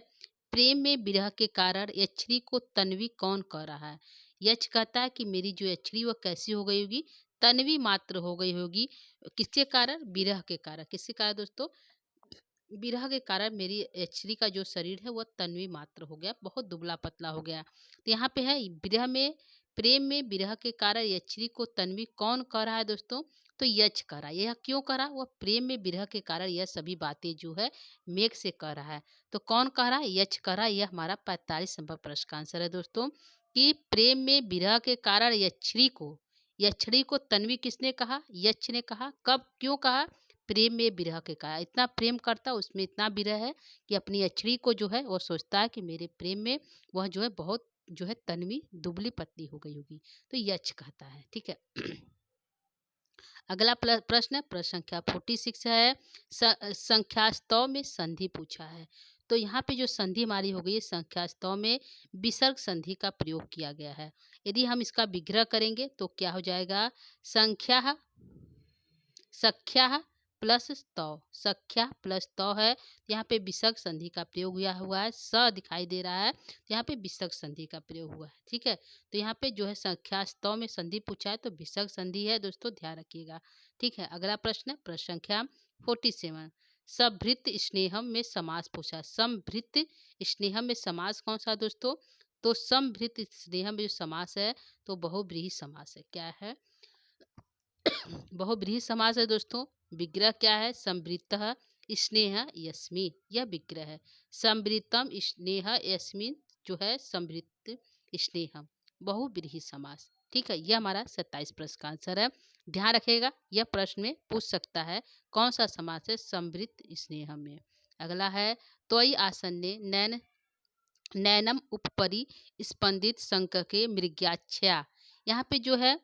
प्रेम में विरह के कारण यक्षिणी को तन्वी कौन कह रहा है? यक्ष कहता है कि मेरी जो यक्षिणी वह कैसी हो गई होगी? तन्वी मात्र हो गई होगी। किसके कारण? विरह के कारण। किसके कारण दोस्तों? विरह के कारण मेरी यक्षिणी का जो शरीर है वह तन्वी मात्र हो गया, बहुत दुबला पतला हो गया। तो यहाँ पे है विरह में, प्रेम में विरह के कारण यक्षिणी को तन्वी कौन कह रहा है दोस्तों? तो यक्ष कह रहा है। यह क्यों कह रहा है? वह प्रेम में विरह के कारण यह सभी बातें जो है मेघ से कह रहा है। तो कौन कह रहा है? यक्ष कह रहा है। यह हमारा 45 नंबर प्रश्न का आंसर है दोस्तों, कि प्रेम में विरह के कारण यक्षिणी को तन्वी किसने कहा? यक्ष ने कहा। कब, क्यों कहा? प्रेम में विरह के कारण। इतना प्रेम करता, उसमें इतना विरह है कि अपनी अचरी को जो है वो सोचता है कि मेरे प्रेम में वह जो है बहुत जो है तन्वी दुबली पतली हो गई होगी। तो यक्ष कहता है। ठीक है, अगला प्रश्न है, प्रश्न संख्या 46 है, संख्यास्तव में संधि पूछा है। तो यहाँ पे जो संधि हमारी हो गई है, संख्यास्तव में विसर्ग संधि का प्रयोग किया गया है। यदि हम इसका विग्रह करेंगे तो क्या हो जाएगा? संख्या, सख्या प्लस स्तव। सख्या प्लस तव है, यहाँ पे विसर्ग संधि का प्रयोग हुआ है। स दिखाई दे रहा है, यहाँ पे विसर्ग संधि का प्रयोग हुआ है। ठीक है, तो यहाँ पे जो है संख्या स्तव में संधि पूछा है तो विसर्ग संधि है दोस्तों, ध्यान रखिएगा। ठीक है, अगला प्रश्न है, प्रश्न संख्या 47, संभृत स्नेहम में समास पूछा है। संभृत स्नेहम में समास कौन सा दोस्तों? तो संभृत स्नेहम में जो समास है तो बहुव्रीहि समास है। क्या है? बहुब्रीहि समास है दोस्तों। विग्रह क्या है? संवृत्तः स्नेह यस्मिन, यह विग्रह है। संवृत्तम स्नेह यस्मिन जो है संवृत्त स्नेहम, बहुब्रीहि समास। ठीक है, यह हमारा 27 प्रश्न का आंसर है। ध्यान रखिएगा, यह प्रश्न में पूछ सकता है कौन सा समास है संवृत्त स्नेह में। अगला है, त्वयि आसन्ने नैन नैनम उपपरि स्पंदित शंक के मृग्याच्छया। यहाँ पे जो है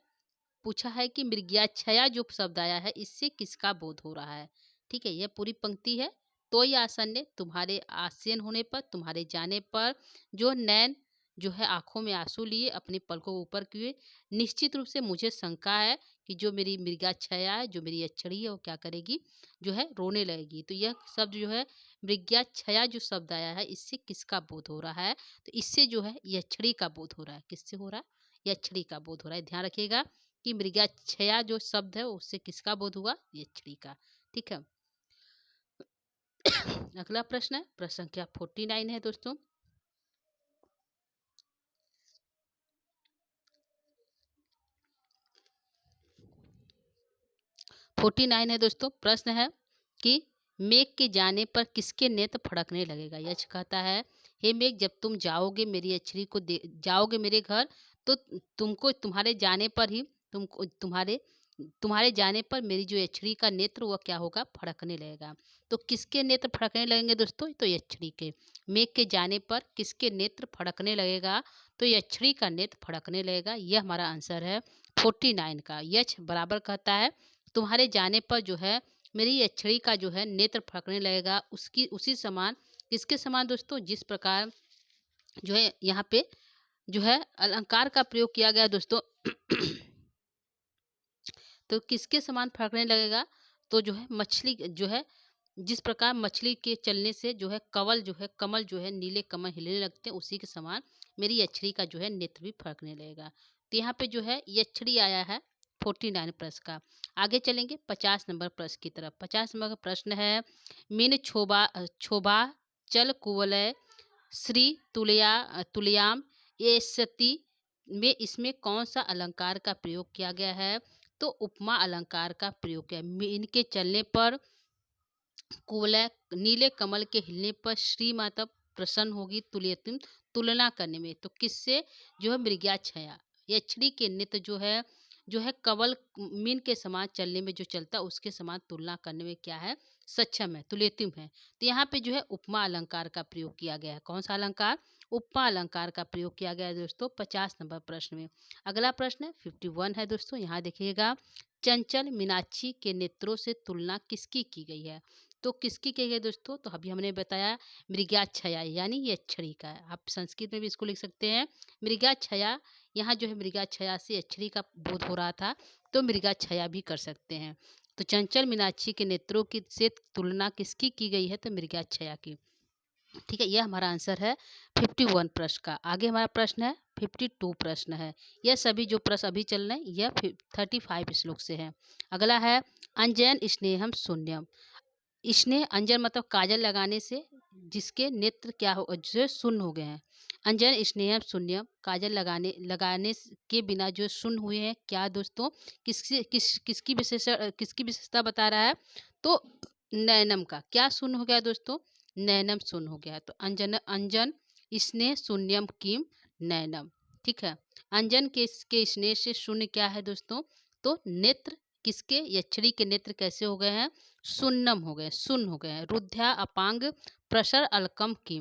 पूछा है कि मृग्याच्छया जो शब्द आया है इससे किसका बोध हो रहा है? ठीक है, यह पूरी पंक्ति है। तो ये आसन्य, तुम्हारे आसीन होने पर, तुम्हारे जाने पर, जो नैन जो है आंखों में आंसू लिए अपनी पलकों को ऊपर किए, निश्चित रूप से मुझे शंका है कि जो मेरी मृगाच्छया है, जो मेरी यक्षिणी है, वो क्या करेगी? जो है रोने लगेगी। तो यह शब्द जो है मृगाच्छया जो शब्द आया है इससे किसका बोध हो रहा है? तो इससे जो है यक्षिणी का बोध हो रहा है। किससे हो रहा है? यक्षिणी का बोध हो रहा है। ध्यान रखिएगा, कि मृगाक्षया जो शब्द है उससे किसका बोध हुआ? यक्षिणी का। ठीक है। अगला प्रश्न है, प्रश्न संख्या 49 है दोस्तों। फोर्टी नाइन है दोस्तों। प्रश्न है कि मेघ के जाने पर किसके नेत्र फड़कने लगेगा? यक्ष कहता है, हे मेघ, जब तुम जाओगे मेरी यक्षिणी को जाओगे मेरे घर, तो तुमको तुम्हारे जाने पर ही तुमको तुम्हारे तुम्हारे जाने पर मेरी जो यक्षिणी का नेत्र वह क्या होगा? फड़कने लगेगा। तो किसके नेत्र फड़कने लगेंगे दोस्तों? तो यक्षिणी के। मेघ के जाने पर किसके नेत्र फड़कने लगेगा? तो यक्षिणी का नेत्र फड़कने लगेगा। यह हमारा आंसर है 49 का। यक्ष बराबर कहता है तुम्हारे जाने पर जो है मेरी यक्षिणी का जो है नेत्र फड़कने लगेगा। उसकी उसी समान, किसके समान दोस्तों? जिस प्रकार जो है यहाँ पे जो है अलंकार का प्रयोग किया गया दोस्तों। तो किसके समान फड़कने लगेगा? तो जो है मछली जो है, जिस प्रकार मछली के चलने से जो है कमल जो है नीले कमल हिलने लगते हैं, उसी के समान मेरी यक्षिणी का जो है नेत्र भी फड़कने लगेगा। तो यहाँ पे जो है यक्षिणी आया है 49 प्रश्न का। आगे चलेंगे 50 नंबर प्रश्न की तरफ। 50 नंबर का प्रश्न है, मीन क्षोभा चल कुवलय श्री तुलयाम ये सती में इसमें कौन सा अलंकार का प्रयोग किया गया है? तो उपमा अलंकार का प्रयोग किया। इनके चलने पर कुवलय नीले कमल के हिलने पर श्री माता प्रसन्न होगी तुल्यतम तुलना करने में। तो किससे? जो है मृगाक्षया। यक्षिणी के नृत्य जो है कमल मीन के समान चलने में जो चलता है उसके समान तुलना करने में क्या है? सक्षम है, तुल्यतम है। तो यहाँ पे जो है उपमा अलंकार का प्रयोग किया गया है। कौन सा अलंकार? उपमा अलंकार का प्रयोग किया गया है दोस्तों 50 नंबर प्रश्न में। अगला प्रश्न है 51 है दोस्तों। यहाँ देखिएगा, चंचल मीनाक्षी के नेत्रों से तुलना किसकी की गई है? तो किसकी की गई दोस्तों? तो अभी हमने बताया मृगाक्षया यानी यक्षिणी का है। आप संस्कृत में भी इसको लिख सकते हैं मृगाक्षया। यहाँ जो है मृगाक्षया से यक्षिणी का बोध हो रहा था, तो मृगाक्षया भी कर सकते हैं। तो चंचल मीनाक्षी के नेत्रों की से तुलना किसकी की गई है? तो मृगाक्षया की। ठीक है, यह हमारा आंसर है 51 प्रश्न का। आगे हमारा प्रश्न है 52 प्रश्न है। यह सभी जो प्रश्न अभी चल रहे हैं यह 35 श्लोक से है। अगला है, अंजन स्नेहम शून्यम। स्नेह अंजन मतलब काजल लगाने से जिसके नेत्र क्या हो जो सुन्न हो गए हैं। अंजन स्नेहम शून्यम, काजल लगाने के बिना जो सुन्न हुए हैं, क्या दोस्तों? किसकी विशेषता बता रहा है? तो नैनम का। क्या शून्य हो गया दोस्तों? नैनम शून्य हो गया। तो अंजन अंजन स्नेह शून्यम किम नैनम। ठीक है, अंजन के स्नेह से शून्य क्या है दोस्तों? तो नेत्र किसके? यक्षिणी के नेत्र कैसे हो गए हैं? सुन्नम हो गए, सुन्न हो गए हैं। रुद्ध्या अपांग प्रसर अलकम की,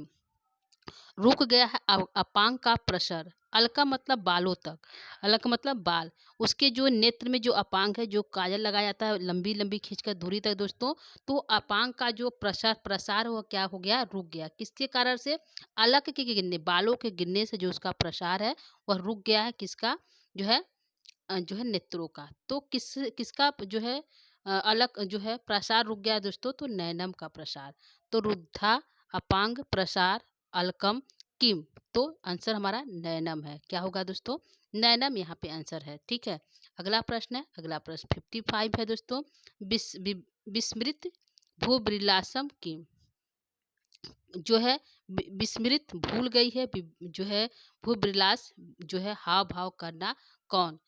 रुक गया है अपांग का प्रसर। अलका मतलब बालों तक, अलक मतलब बाल। उसके जो नेत्र में जो अपांग है, जो काजल लगाया जाता है लंबी लंबी खींचकर दूरी तक दोस्तों, तो अपांग का जो प्रसार वो क्या हो गया? रुक गया। किसके कारण से? अलक के गिरने, बालों के गिरने से जो उसका प्रसार है वह रुक गया है। किसका? जो है नेत्रों का। तो किसका जो है अलग जो है प्रसार रुक गया दोस्तों? तो नैनम का प्रसार। तो रुद्धा अपांग प्रसार अलकम किम। तो आंसर हमारा नैनम है। क्या होगा दोस्तों? नैनम यहाँ पे आंसर है। ठीक है, अगला प्रश्न है, अगला प्रश्न 55 है दोस्तों। विस्मृत भूब्रिलासम किम। जो है विस्मृत भूल गई है जो है भूविलास जो है हाव भाव करना कौन?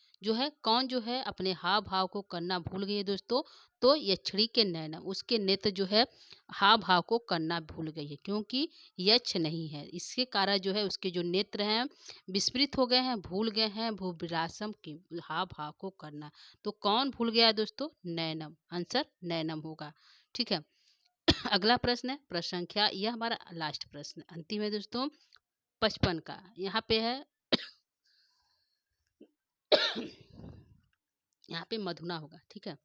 कौन जो है अपने हाव भाव को करना भूल गई है दोस्तों? तो यक्षिणी के नैनम, उसके नेत्र जो है हाव भाव को करना भूल गई है, क्योंकि यक्ष नहीं है। इसके कारण जो है उसके जो नेत्र हैं विस्मृत हो गए हैं, भूल गए हैं भूविलासम की हाव भाव को करना। तो कौन भूल गया दोस्तों? नैनम। आंसर नैनम होगा। ठीक है, अगला प्रश्न है, प्रश्न संख्या, यह हमारा लास्ट प्रश्न अंतिम है दोस्तों 55 का। यहाँ पे है यहाँ पे मधुना होगा। ठीक है,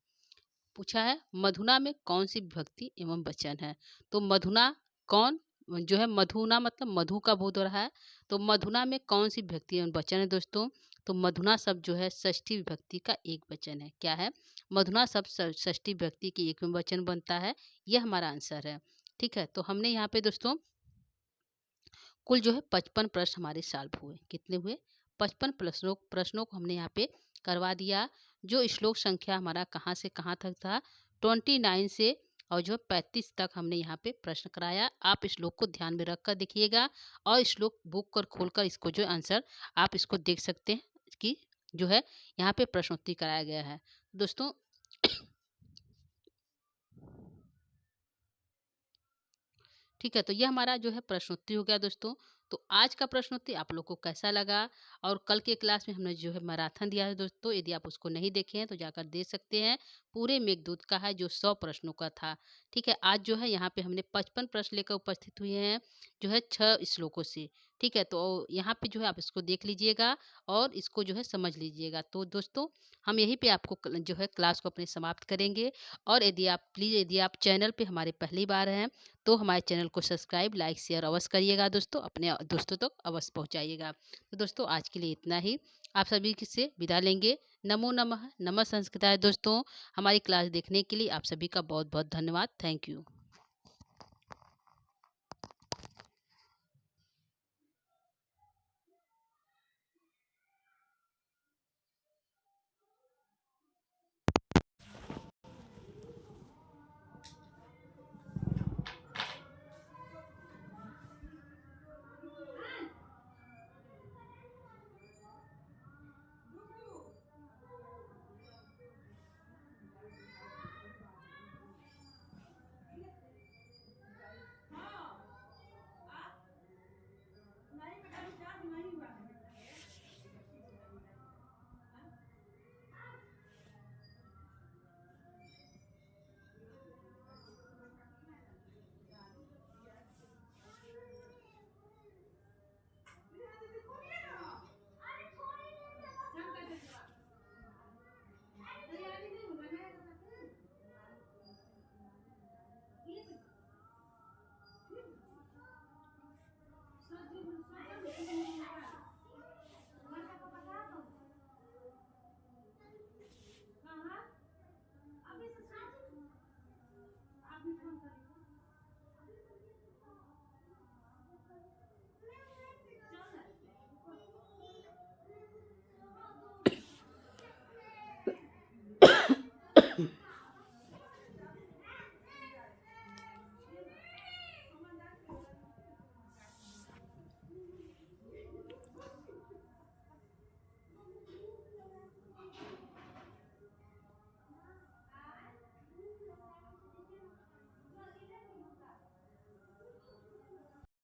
पूछा है मधुना में कौन सी विभक्ति एवं वचन है? तो मधुना कौन जो है, मधुना मतलब मधु का बोध हो रहा है। तो मधुना में कौन सी विभक्ति एवं वचन है दोस्तों? तो मधुना शब्द जो है षष्ठी विभक्ति का एक वचन है। क्या है? मधुना शब्द षष्ठी विभक्ति की एक वचन बनता है। यह हमारा आंसर है। ठीक है, तो हमने यहाँ पे दोस्तों कुल जो है 55 प्रश्न हमारे सॉल्व हुए। कितने हुए? 55 प्रश्नों को हमने यहाँ पे करवा दिया। जो श्लोक संख्या हमारा कहाँ से कहाँ तक था, 29 से और जो 35 तक हमने यहाँ पे प्रश्न कराया। आप श्लोक को ध्यान में रखकर देखिएगा और श्लोक बुक कर खोलकर इसको जो आंसर आप इसको देख सकते हैं कि जो है यहाँ पे प्रश्नोत्तरी कराया गया है दोस्तों। ठीक है, तो ये हमारा जो है प्रश्नोत्तरी हो गया दोस्तों। तो आज का प्रश्नोत्तरी आप लोग को कैसा लगा, और कल के क्लास में हमने जो है मैराथन दिया है दोस्तों, यदि आप उसको नहीं देखे हैं तो जाकर देख सकते हैं। पूरे मेघदूत का है जो 100 प्रश्नों का था। ठीक है, आज जो है यहाँ पे हमने 55 प्रश्न लेकर उपस्थित हुए हैं जो है 6 श्लोकों से। ठीक है, तो यहाँ पे जो है आप इसको देख लीजिएगा और इसको जो है समझ लीजिएगा। तो दोस्तों हम यहीं पे आपको जो है क्लास को अपने समाप्त करेंगे। और यदि आप चैनल पे हमारे पहली बार हैं तो हमारे चैनल को सब्सक्राइब, लाइक, शेयर अवश्य करिएगा दोस्तों, अपने दोस्तों तक अवश्य पहुंचाइएगा। तो दोस्तों आज के लिए इतना ही, आप सभी से विदा लेंगे। नमो नमः, नमः संस्कृताय दोस्तों। हमारी क्लास देखने के लिए आप सभी का बहुत बहुत धन्यवाद। Thank you.